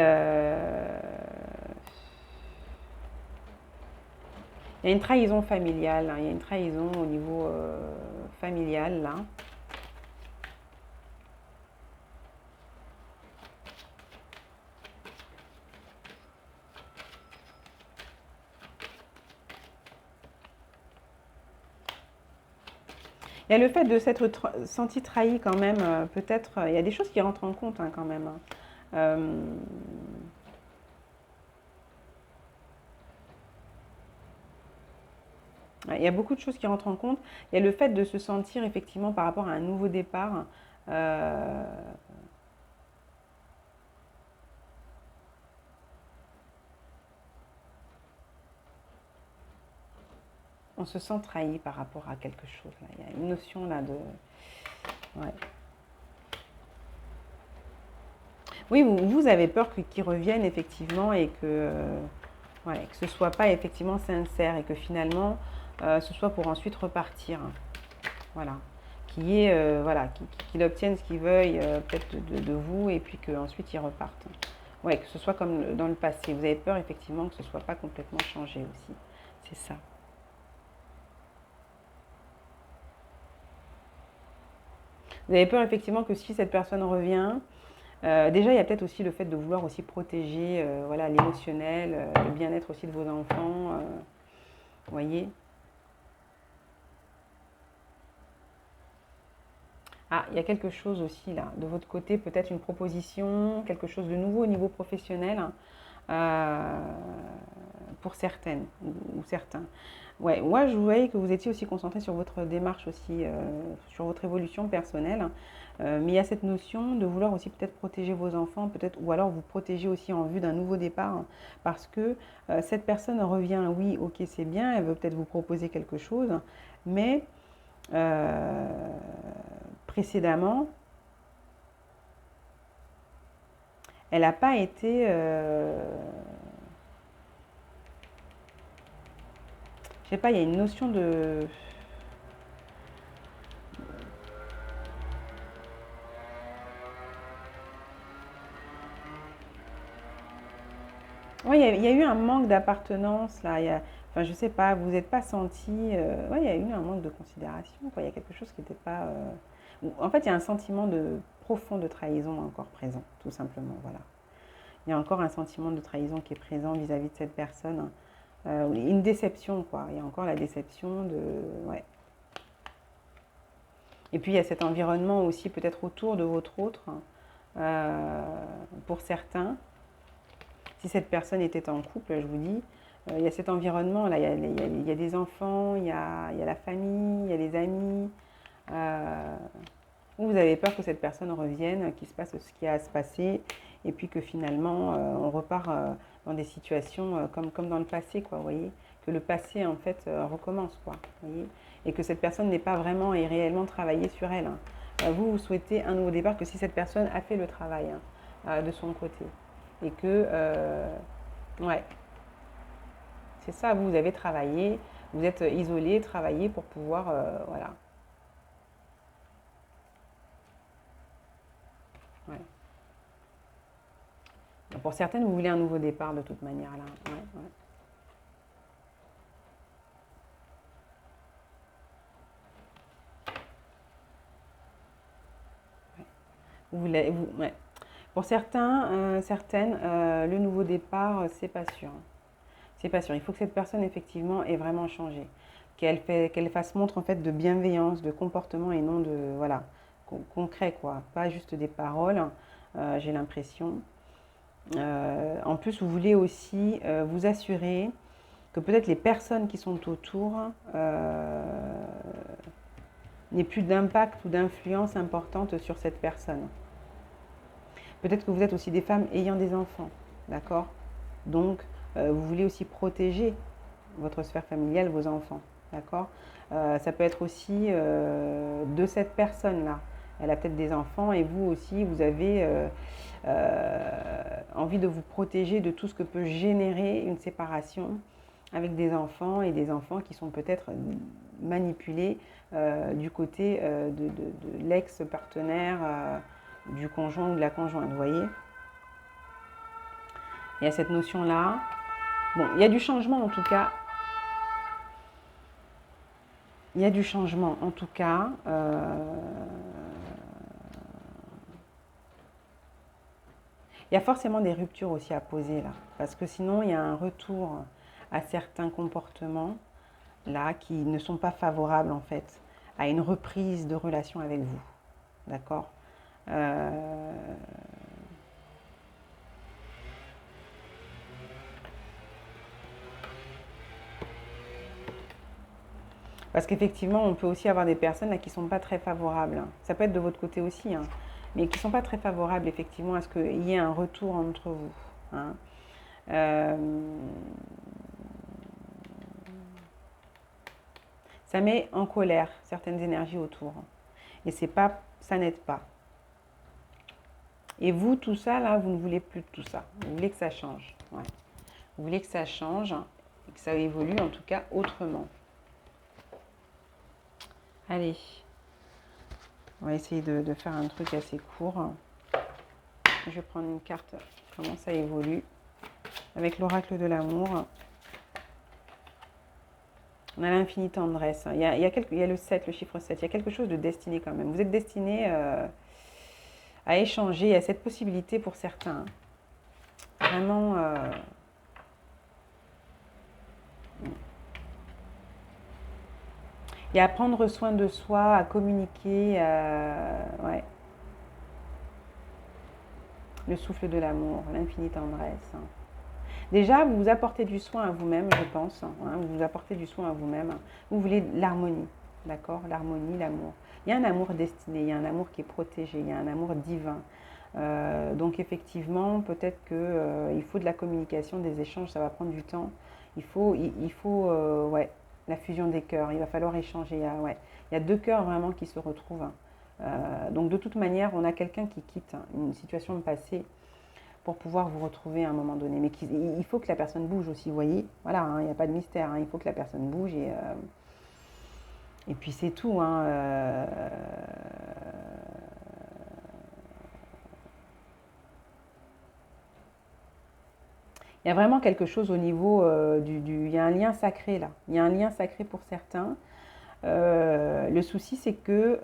Il y a une trahison familiale, hein, il y a une trahison au niveau familial, là. Il y a le fait de s'être senti trahi quand même, peut-être, il y a des choses qui rentrent en compte hein, quand même, hein. Euh, ouais, il y a beaucoup de choses qui rentrent en compte. Il y a le fait de se sentir effectivement par rapport à un nouveau départ. euh, on se sent trahi par rapport à quelque chose. Là. Il y a une notion là de... Ouais. Oui, vous avez peur qu'ils reviennent effectivement et que, ouais, que ce ne soit pas effectivement sincère et que finalement ce soit pour ensuite repartir. Voilà. Voilà, qu'il obtienne ce qu'il veuille peut-être de vous et puis qu'ensuite ils repartent. Ouais, que ce soit comme dans le passé. Vous avez peur effectivement que ce ne soit pas complètement changé aussi. C'est ça. Vous avez peur effectivement que si cette personne revient, déjà il y a peut-être aussi le fait de vouloir aussi protéger voilà, l'émotionnel, le bien-être aussi de vos enfants. Vous voyez. Ah, il y a quelque chose aussi là, de votre côté, peut-être une proposition, quelque chose de nouveau au niveau professionnel euh, pour certaines ou certains. Ouais, moi je voyais que vous étiez aussi concentré sur votre démarche aussi, sur votre évolution personnelle. Mais il y a cette notion de vouloir aussi peut-être protéger vos enfants, peut-être, ou alors vous protéger aussi en vue d'un nouveau départ, hein, parce que cette personne revient, oui, ok, c'est bien, elle veut peut-être vous proposer quelque chose, mais euh, précédemment, elle n'a pas été, je sais pas, il y a une notion de, oui, il y a eu un manque d'appartenance là. Enfin, je sais pas, vous n'êtes pas senti. Ouais, il y a eu un manque de considération, quoi. Il y a quelque chose qui n'était pas. En fait, il y a un sentiment profond de trahison encore présent, tout simplement. Voilà. Il y a encore un sentiment de trahison qui est présent vis-à-vis de cette personne. Une déception, quoi. Il y a encore la déception de. Ouais. Et puis, il y a cet environnement aussi, peut-être autour de votre autre, pour certains. Si cette personne était en couple, je vous dis, il y a cet environnement, là, il y a des enfants, il y a la famille, il y a les amis. Euh, Vous avez peur que cette personne revienne, qu'il se passe ce qui a à se passer, et puis que finalement, on repart dans des situations comme dans le passé, quoi, vous voyez. Que le passé, en fait, recommence, quoi, vous voyez. Et que cette personne n'est pas vraiment et réellement travaillée sur elle, hein. Vous souhaitez un nouveau départ que si cette personne a fait le travail, hein, de son côté. Et que, ouais, c'est ça, vous avez travaillé, vous êtes isolé, travaillé pour pouvoir, voilà, ouais. Pour certaines, vous voulez un nouveau départ de toute manière là. Ouais, ouais. Ouais. Pour certains, certaines, le nouveau départ, c'est pas sûr. C'est pas sûr. Il faut que cette personne effectivement ait vraiment changé, qu'elle fasse montre en fait de bienveillance, de comportement et non de voilà concret quoi, pas juste des paroles. J'ai l'impression. En plus, vous voulez aussi vous assurer que peut-être les personnes qui sont autour n'aient plus d'impact ou d'influence importante sur cette personne. Peut-être que vous êtes aussi des femmes ayant des enfants, d'accord? Donc, vous voulez aussi protéger votre sphère familiale, vos enfants, d'accord? Ça peut être aussi de cette personne-là. Elle a peut-être des enfants et vous aussi, vous avez envie de vous protéger de tout ce que peut générer une séparation avec des enfants et des enfants qui sont peut-être manipulés du côté de l'ex-partenaire, du conjoint ou de la conjointe, vous voyez. Il y a cette notion-là. Bon, il y a du changement en tout cas. Il y a du changement en tout cas. Il y a forcément des ruptures aussi à poser là. Parce que sinon, il y a un retour à certains comportements là qui ne sont pas favorables en fait à une reprise de relation avec vous. D'accord. euh, Parce qu'effectivement, on peut aussi avoir des personnes là, qui ne sont pas très favorables. Ça peut être de votre côté aussi, hein, mais qui ne sont pas très favorables effectivement à ce qu'il y ait un retour entre vous, hein. Euh, Ça met en colère certaines énergies autour. Et c'est pas, ça n'aide pas. Et vous, tout ça, là, vous ne voulez plus de tout ça. Vous voulez que ça change. Ouais. Vous voulez que ça change et que ça évolue en tout cas autrement. Allez, on va essayer de faire un truc assez court. Je vais prendre une carte, comment ça évolue, avec l'oracle de l'amour. On a l'infinie tendresse. Il y a le 7, le chiffre 7. Il y a quelque chose de destiné quand même. Vous êtes destiné à échanger. Il y a cette possibilité pour certains. Vraiment. Il y a à prendre soin de soi, à communiquer. Ouais. Le souffle de l'amour, l'infinie tendresse. Déjà, vous vous apportez du soin à vous-même, je pense, hein, vous vous apportez du soin à vous-même. Vous voulez l'harmonie, d'accord? L'harmonie, l'amour. Il y a un amour destiné, il y a un amour qui est protégé, il y a un amour divin. Donc effectivement, peut-être qu'il faut de la communication, des échanges, ça va prendre du temps. Il faut ouais, la fusion des cœurs, il va falloir échanger. Ouais, il y a deux cœurs vraiment qui se retrouvent, hein. Donc de toute manière, on a quelqu'un qui quitte, hein, une situation de passé pour pouvoir vous retrouver à un moment donné. Mais il faut que la personne bouge aussi, vous voyez. Voilà, hein, il n'y a pas de mystère, hein, il faut que la personne bouge et puis c'est tout, hein. Il y a vraiment quelque chose au niveau il y a un lien sacré là. Il y a un lien sacré pour certains. Le souci, c'est que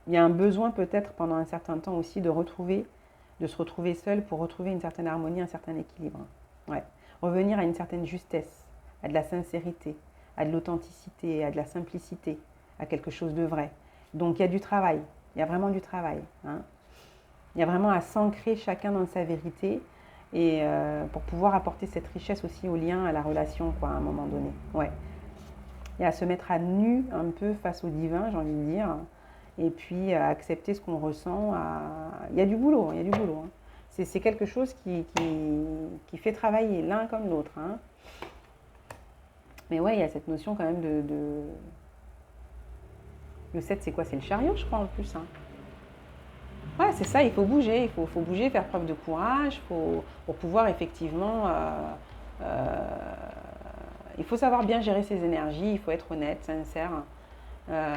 il y a un besoin peut-être pendant un certain temps aussi de se retrouver seul pour retrouver une certaine harmonie, un certain équilibre. Ouais. Revenir à une certaine justesse, à de la sincérité, à de l'authenticité, à de la simplicité, à quelque chose de vrai. Donc il y a du travail, il y a vraiment du travail. Hein. Il y a vraiment à s'ancrer chacun dans sa vérité et pour pouvoir apporter cette richesse aussi au lien, à la relation, quoi, à un moment donné. Ouais. Et à se mettre à nu un peu face au divin, j'ai envie de dire, et puis à accepter ce qu'on ressent. Il y a du boulot, il y a du boulot. Hein. C'est quelque chose qui fait travailler l'un comme l'autre. Hein. Mais ouais, il y a cette notion quand même Le 7, c'est quoi? C'est le chariot, je crois, en plus. Hein. Ouais, c'est ça, il faut bouger, faut bouger, faire preuve de courage, pour pouvoir effectivement... il faut savoir bien gérer ses énergies, il faut être honnête, sincère. Euh,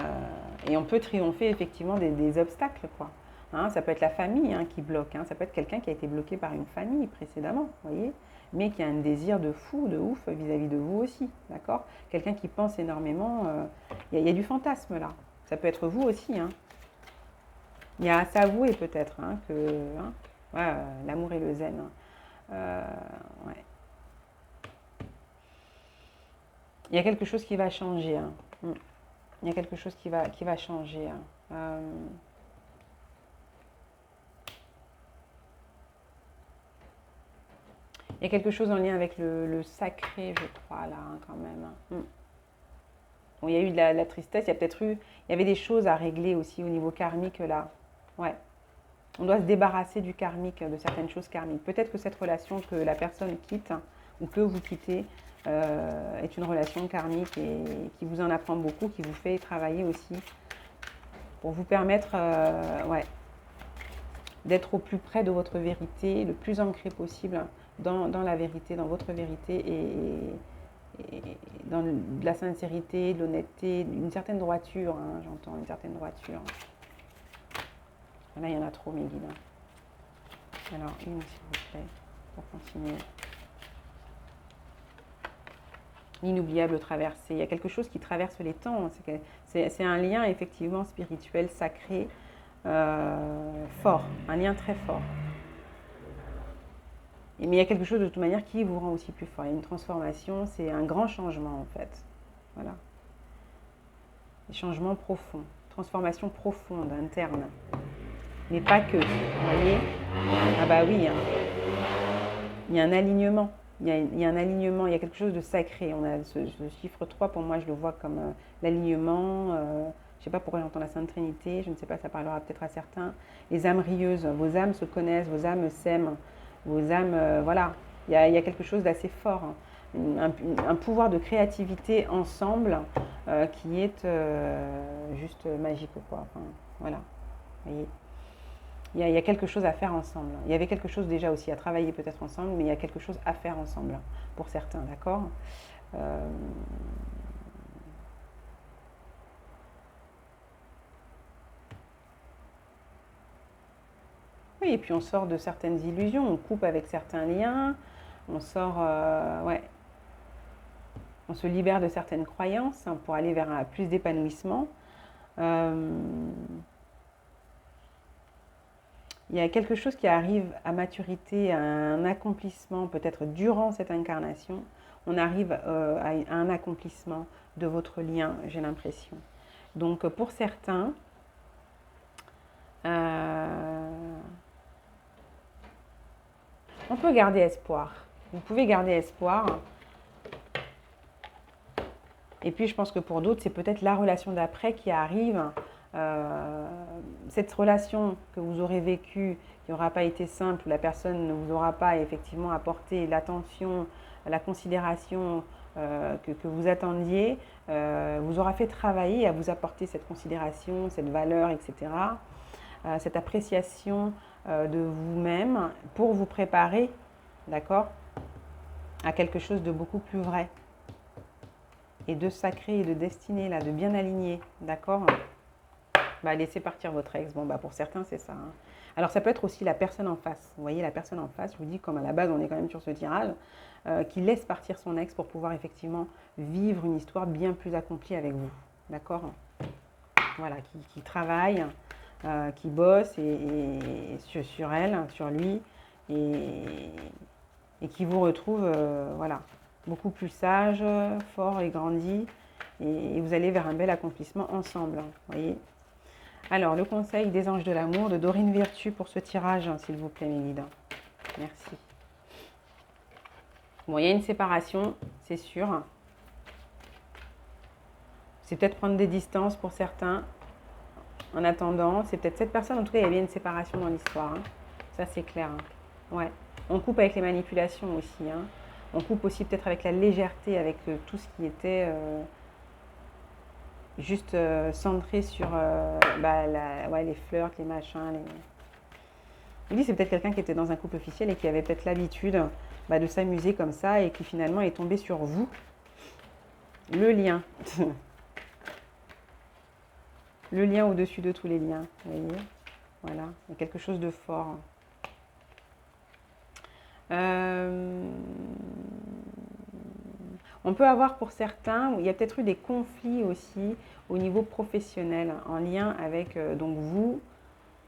et on peut triompher effectivement des obstacles, quoi. Hein, ça peut être la famille qui bloque, hein, ça peut être quelqu'un qui a été bloqué par une famille précédemment, vous voyez, mais qui a un désir de fou, de ouf vis-à-vis de vous aussi, d'accord? Quelqu'un qui pense énormément, y a du fantasme là. Ça peut être vous aussi, hein. Il y a à s'avouer peut-être que ouais, l'amour et le zen. Ouais. Il y a quelque chose qui va changer. Hein. Il y a quelque chose qui va changer. Hein. Il y a quelque chose en lien avec le sacré, je crois, là, quand même. Bon, il y a eu de la tristesse, il y avait des choses à régler aussi au niveau karmique, là. Ouais. On doit se débarrasser du karmique, de certaines choses karmiques. Peut-être que cette relation que la personne quitte, ou que vous quittez, est une relation karmique et qui vous en apprend beaucoup, qui vous fait travailler aussi, pour vous permettre ouais, d'être au plus près de votre vérité, le plus ancré possible dans la vérité, dans votre vérité et dans de la sincérité, de l'honnêteté, une certaine droiture, j'entends une certaine droiture. Là, il y en a trop, mes guides. Alors, une, s'il vous plaît, pour continuer. L'inoubliable traversée. Il y a quelque chose qui traverse les temps. C'est un lien, effectivement, spirituel, sacré, fort. Un lien très fort. Mais il y a quelque chose de toute manière qui vous rend aussi plus fort. Il y a une transformation, c'est un grand changement, en fait. Voilà. Des changements profonds. Transformation profonde, interne. Mais pas que, vous voyez? Ah bah oui, hein. Il y a un alignement. Il y a un alignement, il y a quelque chose de sacré. On a ce chiffre 3, pour moi, je le vois comme l'alignement. Je ne sais pas pourquoi j'entends la Sainte Trinité, je ne sais pas, ça parlera peut-être à certains. Les âmes rieuses, vos âmes se connaissent, vos âmes s'aiment, vos âmes, voilà. Il y a quelque chose d'assez fort, hein. Un pouvoir de créativité ensemble qui est juste magique, quoi. Enfin, voilà, vous voyez. Il y a quelque chose à faire ensemble. Il y avait quelque chose déjà aussi à travailler peut-être ensemble, mais il y a quelque chose à faire ensemble, pour certains, d'accord? Oui, et puis on sort de certaines illusions, on coupe avec certains liens, on sort, ouais, on se libère de certaines croyances pour aller vers plus d'épanouissement. Il y a quelque chose qui arrive à maturité, à un accomplissement, peut-être durant cette incarnation. On arrive à un accomplissement de votre lien, j'ai l'impression. Donc pour certains, on peut garder espoir. Vous pouvez garder espoir. Et puis je pense que pour d'autres, c'est peut-être la relation d'après qui arrive. Cette relation que vous aurez vécue, qui n'aura pas été simple, où la personne ne vous aura pas effectivement apporté l'attention, la considération que vous attendiez, vous aura fait travailler à vous apporter cette considération, cette valeur, etc. Cette appréciation de vous-même pour vous préparer, d'accord, à quelque chose de beaucoup plus vrai et de sacré et de destiné, là, de bien aligné, d'accord? Bah, laissez partir votre ex. Bon, bah, pour certains, c'est ça. Hein. Alors ça peut être aussi la personne en face. Vous voyez, la personne en face, je vous dis, comme à la base on est quand même sur ce tirage, qui laisse partir son ex pour pouvoir effectivement vivre une histoire bien plus accomplie avec vous. D'accord? Voilà, qui travaille, qui bosse sur elle, sur lui, et qui vous retrouve voilà, beaucoup plus sage, fort et grandi, et vous allez vers un bel accomplissement ensemble. Voyez. Alors, le conseil des anges de l'amour de Dorine Virtue pour ce tirage, s'il vous plaît, mes guides. Merci. Bon, il y a une séparation, c'est sûr. C'est peut-être prendre des distances pour certains. En attendant, c'est peut-être cette personne. En tout cas, il y a bien une séparation dans l'histoire. Hein. Ça, c'est clair. Hein. Ouais. On coupe avec les manipulations aussi. Hein. On coupe aussi peut-être avec la légèreté, avec tout ce qui était juste centré sur les flirts, les machins. Je dis, c'est peut-être quelqu'un qui était dans un couple officiel et qui avait peut-être l'habitude de s'amuser comme ça et qui finalement est tombé sur vous. Le lien. Le lien au-dessus de tous les liens. Vous voyez? Voilà. Il y a quelque chose de fort. On peut avoir pour certains, il y a peut-être eu des conflits aussi au niveau professionnel en lien avec donc vous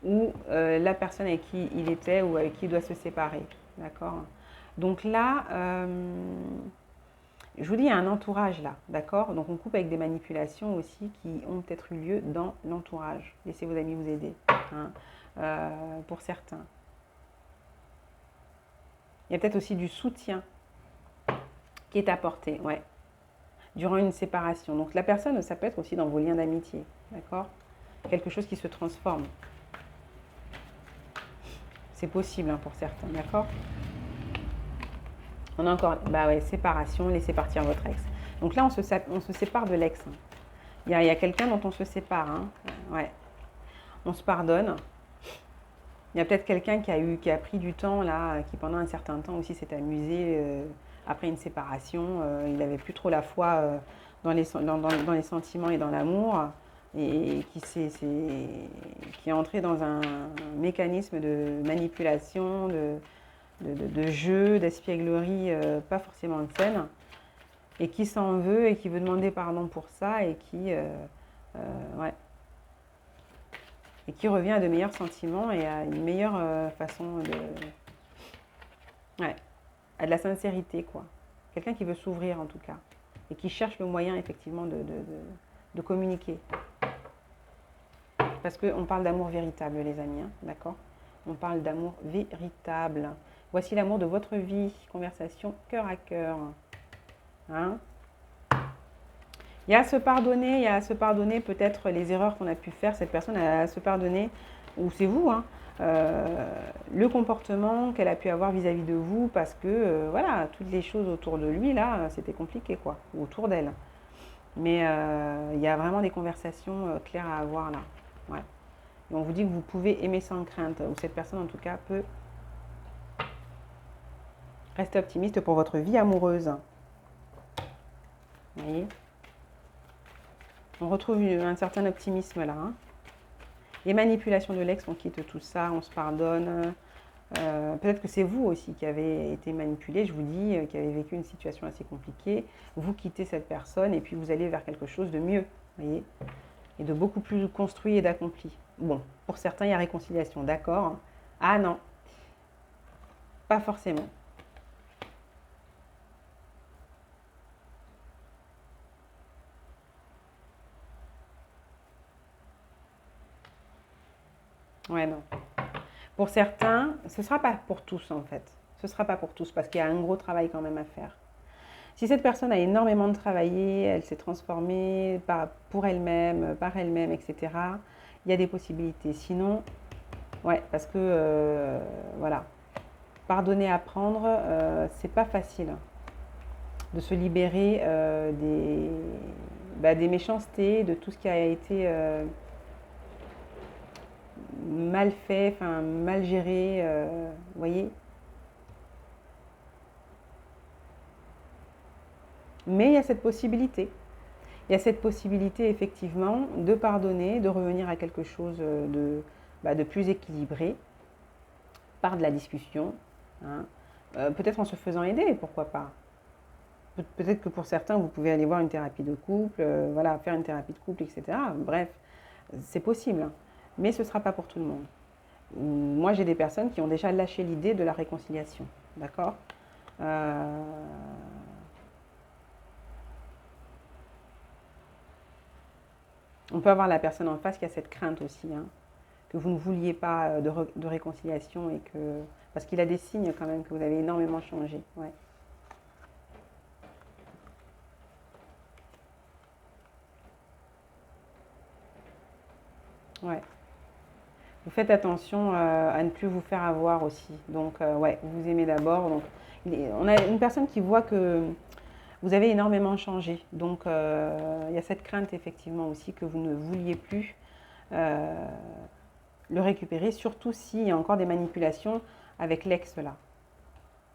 ou la personne avec qui il était ou avec qui il doit se séparer. D'accord? Donc là, je vous dis, il y a un entourage là. D'accord? Donc on coupe avec des manipulations aussi qui ont peut-être eu lieu dans l'entourage. Laissez vos amis vous aider. Hein, pour certains. Il y a peut-être aussi du soutien qui est apporté, ouais, durant une séparation. Donc la personne, ça peut être aussi dans vos liens d'amitié, d'accord? Quelque chose qui se transforme. C'est possible hein, pour certains, d'accord? On a encore, séparation, laissez partir votre ex. Donc là, on se sépare de l'ex. Hein. Il y a quelqu'un dont on se sépare, hein. Ouais. On se pardonne. Il y a peut-être quelqu'un qui a pris du temps, là, qui pendant un certain temps aussi s'est amusé après une séparation. Il n'avait plus trop la foi dans les sentiments et dans l'amour. Et qui est entré dans un mécanisme de manipulation, de jeu, d'espièglerie, pas forcément saine. Et qui s'en veut et qui veut demander pardon pour ça et qui... ouais. Et qui revient à de meilleurs sentiments et à une meilleure façon de... Ouais, à de la sincérité, quoi. Quelqu'un qui veut s'ouvrir, en tout cas. Et qui cherche le moyen, effectivement, de communiquer. Parce qu'on parle d'amour véritable, les amis, hein, d'accord? On parle d'amour véritable. Voici l'amour de votre vie. Conversation cœur à cœur. Hein? Il y a à se pardonner peut-être les erreurs qu'on a pu faire. Cette personne a à se pardonner, ou c'est vous, hein, le comportement qu'elle a pu avoir vis-à-vis de vous, parce que voilà, toutes les choses autour de lui, là, c'était compliqué, quoi, ou autour d'elle. Mais il y a vraiment des conversations claires à avoir là. Ouais. Et on vous dit que vous pouvez aimer sans crainte, ou cette personne en tout cas peut rester optimiste pour votre vie amoureuse. Vous voyez? On retrouve un certain optimisme là. Hein. Les manipulations de l'ex, on quitte tout ça, on se pardonne. Peut-être que c'est vous aussi qui avez été manipulé, je vous dis, qui avez vécu une situation assez compliquée. Vous quittez cette personne et puis vous allez vers quelque chose de mieux, voyez, et de beaucoup plus construit et d'accompli. Bon, pour certains, il y a réconciliation, d'accord. Ah non, pas forcément. Ouais, non. Pour certains, ce ne sera pas pour tous en fait. Ce ne sera pas pour tous parce qu'il y a un gros travail quand même à faire. Si cette personne a énormément de travaillé, elle s'est transformée pour elle-même, par elle-même, etc., il y a des possibilités. Sinon, ouais, parce que, voilà, pardonner, apprendre, c'est pas facile de se libérer des méchancetés, de tout ce qui a été mal fait, enfin mal géré, vous voyez. Mais il y a cette possibilité. Il y a cette possibilité effectivement de pardonner, de revenir à quelque chose de plus équilibré. par de la discussion, hein. Peut-être en se faisant aider, pourquoi pas. Peut-être que pour certains, vous pouvez aller voir une thérapie de couple, voilà, faire une thérapie de couple, etc. Bref, c'est possible, hein. Mais ce ne sera pas pour tout le monde. Moi, j'ai des personnes qui ont déjà lâché l'idée de la réconciliation, d'accord. On peut avoir la personne en face qui a cette crainte aussi, hein, que vous ne vouliez pas de réconciliation et que... Parce qu'il a des signes quand même que vous avez énormément changé, ouais. Ouais. Vous faites attention à ne plus vous faire avoir aussi. Donc, ouais, vous vous aimez d'abord. Donc, on a une personne qui voit que vous avez énormément changé. Donc, il y a cette crainte effectivement aussi que vous ne vouliez plus euh, le récupérer, surtout s'il y a encore des manipulations avec l'ex là.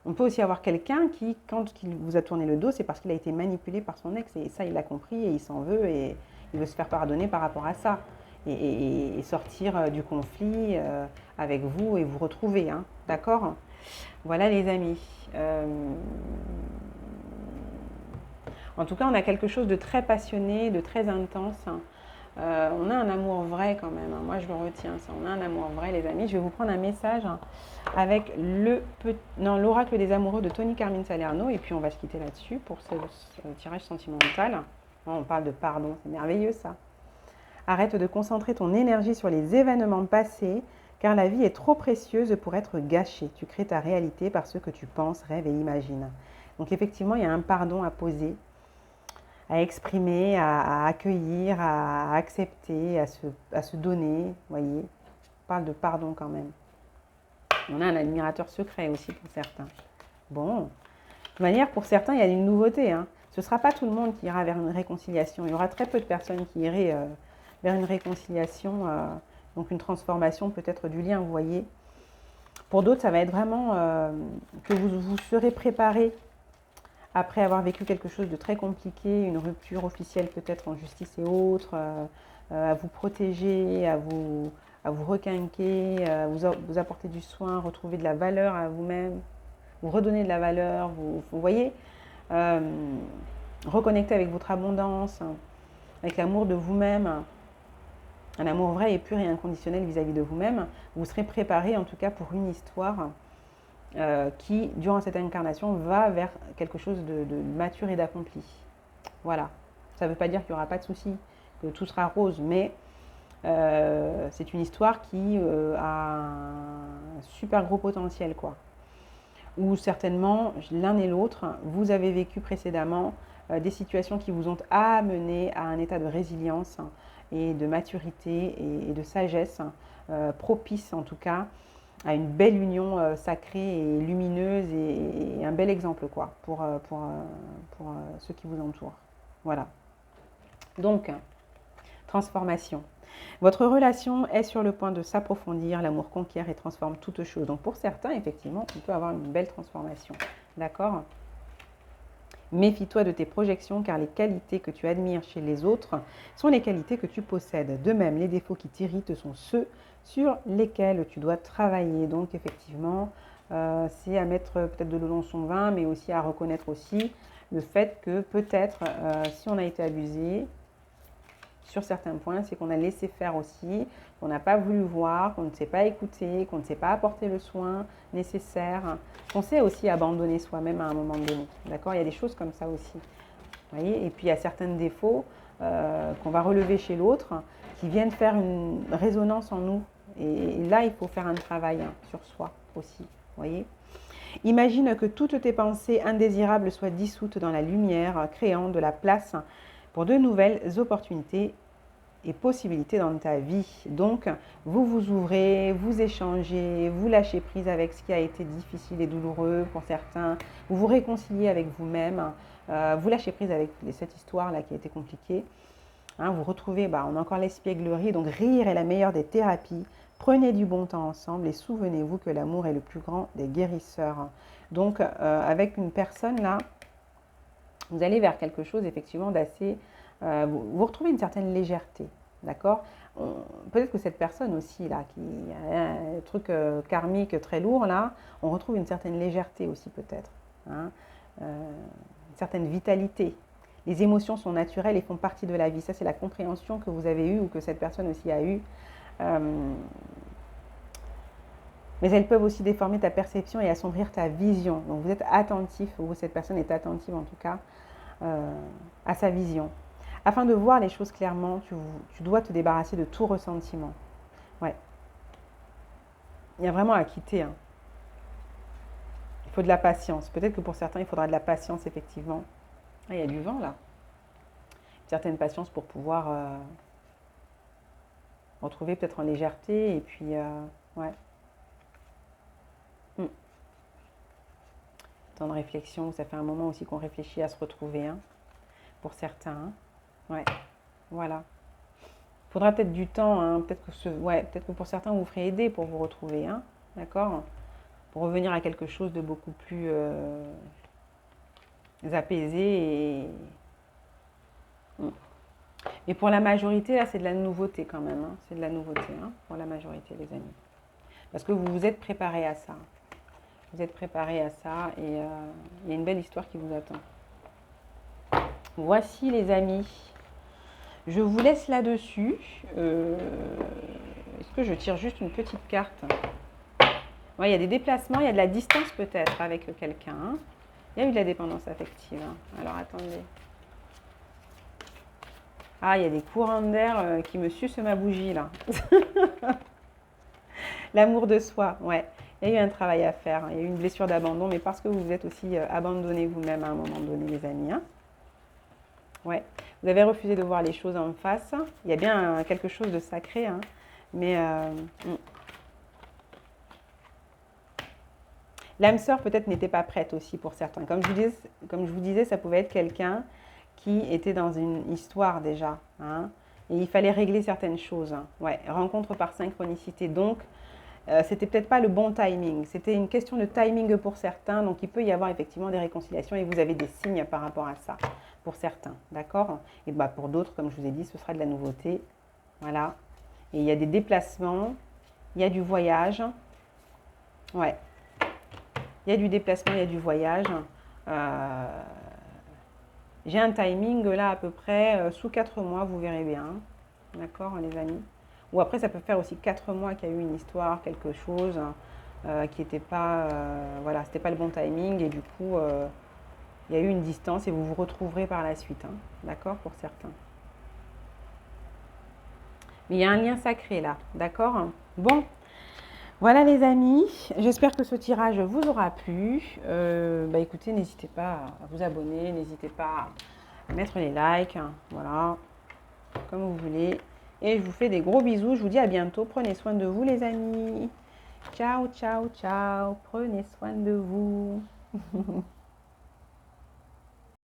On peut aussi avoir quelqu'un qui, quand il vous a tourné le dos, c'est parce qu'il a été manipulé par son ex. Et ça, il l'a compris et il s'en veut et il veut se faire pardonner par rapport à ça. Et sortir du conflit avec vous et vous retrouver, hein, d'accord. Voilà les amis. En tout cas, on a quelque chose de très passionné, de très intense, hein. On a un amour vrai quand même, hein. Moi, je le retiens, ça. On a un amour vrai, les amis. Je vais vous prendre un message, hein, avec l'oracle des amoureux de Tony Carmine Salerno. Et puis, on va se quitter là-dessus pour ce tirage sentimental. On parle de pardon, c'est merveilleux ça. Arrête de concentrer ton énergie sur les événements passés, car la vie est trop précieuse pour être gâchée. Tu crées ta réalité par ce que tu penses, rêves et imagines. Donc effectivement, il y a un pardon à poser, à exprimer, à accueillir, à accepter, à se donner. Vous voyez, on parle de pardon quand même. On a un admirateur secret aussi pour certains. Bon, de toute manière, pour certains, il y a une nouveauté, hein. Ce ne sera pas tout le monde qui ira vers une réconciliation. Il y aura très peu de personnes qui iraient vers une réconciliation, donc une transformation peut-être du lien, vous voyez. Pour d'autres, ça va être vraiment que vous serez préparé après avoir vécu quelque chose de très compliqué, une rupture officielle peut-être en justice et autres, à vous protéger, à vous requinquer, vous apporter du soin, retrouver de la valeur à vous-même, vous redonner de la valeur, vous voyez, reconnecter avec votre abondance, avec l'amour de vous-même, un amour vrai et pur et inconditionnel vis-à-vis de vous-même. Vous serez préparé en tout cas pour une histoire qui, durant cette incarnation, va vers quelque chose de mature et d'accompli. Voilà. Ça ne veut pas dire qu'il n'y aura pas de soucis, que tout sera rose, mais c'est une histoire qui a un super gros potentiel, quoi. Où certainement, l'un et l'autre, vous avez vécu précédemment des situations qui vous ont amené à un état de résilience et de maturité et de sagesse, propice en tout cas à une belle union sacrée et lumineuse et un bel exemple, quoi, pour ceux qui vous entourent. Voilà. Donc, transformation. Votre relation est sur le point de s'approfondir, l'amour conquiert et transforme toute chose. Donc pour certains, effectivement, on peut avoir une belle transformation. D'accord ? Méfie-toi de tes projections car les qualités que tu admires chez les autres sont les qualités que tu possèdes. De même, les défauts qui t'irritent sont ceux sur lesquels tu dois travailler. Donc effectivement, c'est à mettre peut-être de l'eau dans son vin, mais aussi à reconnaître aussi le fait que peut-être, si on a été abusé, sur certains points, c'est qu'on a laissé faire aussi, qu'on n'a pas voulu voir, qu'on ne s'est pas écouté, qu'on ne s'est pas apporté le soin nécessaire, qu'on s'est aussi abandonné soi-même à un moment donné. D'accord ? Il y a des choses comme ça aussi. Vous voyez ? Et puis il y a certains défauts qu'on va relever chez l'autre qui viennent faire une résonance en nous. Et là, il faut faire un travail sur soi aussi. Vous voyez ? Imagine que toutes tes pensées indésirables soient dissoutes dans la lumière, créant de la place pour de nouvelles opportunités et possibilités dans ta vie. Donc, vous vous ouvrez, vous échangez, vous lâchez prise avec ce qui a été difficile et douloureux pour certains, vous vous réconciliez avec vous-même, vous lâchez prise avec cette histoire-là qui a été compliquée. Hein, vous retrouvez, on a encore l'espièglerie, donc rire est la meilleure des thérapies. Prenez du bon temps ensemble et souvenez-vous que l'amour est le plus grand des guérisseurs. Donc, avec une personne là, vous allez vers quelque chose effectivement d'assez... vous retrouvez une certaine légèreté, d'accord? Peut-être que cette personne aussi, là, qui a un truc karmique très lourd, là, on retrouve une certaine légèreté aussi, peut-être. Hein, une certaine vitalité. Les émotions sont naturelles et font partie de la vie. Ça, c'est la compréhension que vous avez eue ou que cette personne aussi a eue. Mais elles peuvent aussi déformer ta perception et assombrir ta vision. Donc vous êtes attentif, ou cette personne est attentive en tout cas, à sa vision. Afin de voir les choses clairement, tu dois te débarrasser de tout ressentiment. Ouais. Il y a vraiment à quitter. Hein. Il faut de la patience. Peut-être que pour certains, il faudra de la patience, effectivement. Ah, il y a du vent là. Une certaine patience pour pouvoir retrouver peut-être en légèreté. Et puis, ouais. Temps de réflexion, ça fait un moment aussi qu'on réfléchit à se retrouver, hein, pour certains. Hein. Ouais, voilà. Il faudra peut-être du temps, hein, peut-être que pour certains, vous ferez aider pour vous retrouver, hein, d'accord? Pour revenir à quelque chose de beaucoup plus apaisé. Et pour la majorité, là, c'est de la nouveauté quand même. Hein, c'est de la nouveauté, hein, pour la majorité, les amis. Parce que vous vous êtes préparés à ça. Vous êtes préparés à ça et il y a une belle histoire qui vous attend. Voici les amis. Je vous laisse là-dessus. Est-ce que je tire juste une petite carte? Ouais, il y a des déplacements, il y a de la distance peut-être avec quelqu'un. Hein. Il y a eu de la dépendance affective. Hein. Alors attendez. Ah, il y a des courants d'air qui me sucent ma bougie là. L'amour de soi, ouais. Il y a eu un travail à faire. Hein. Il y a eu une blessure d'abandon, mais parce que vous vous êtes aussi abandonné vous-même à un moment donné, les amis. Hein. Ouais. Vous avez refusé de voir les choses en face. Il y a bien quelque chose de sacré, hein. Mais l'âme sœur peut-être n'était pas prête aussi pour certains. Comme je vous disais, ça pouvait être quelqu'un qui était dans une histoire déjà. Hein, et il fallait régler certaines choses. Hein. Ouais, rencontre par synchronicité. Donc, c'était peut-être pas le bon timing. C'était une question de timing pour certains. Donc, il peut y avoir effectivement des réconciliations et vous avez des signes par rapport à ça pour certains. D'accord? Et bah, pour d'autres, comme je vous ai dit, ce sera de la nouveauté. Voilà. Et il y a des déplacements. Il y a du voyage. Ouais. Il y a du déplacement, il y a du voyage. J'ai un timing là à peu près sous 4 mois, vous verrez bien. D'accord, les amis? Ou après, ça peut faire aussi 4 mois qu'il y a eu une histoire, quelque chose qui n'était pas, voilà, c'était pas le bon timing. Et du coup, il y a eu une distance et vous vous retrouverez par la suite. Hein, d'accord, pour certains. Mais il y a un lien sacré là, d'accord? Bon. Voilà les amis, j'espère que ce tirage vous aura plu. Bah écoutez, n'hésitez pas à vous abonner, n'hésitez pas à mettre les likes, hein, voilà, comme vous voulez. Et je vous fais des gros bisous, je vous dis à bientôt, prenez soin de vous les amis. Ciao, ciao, ciao, prenez soin de vous.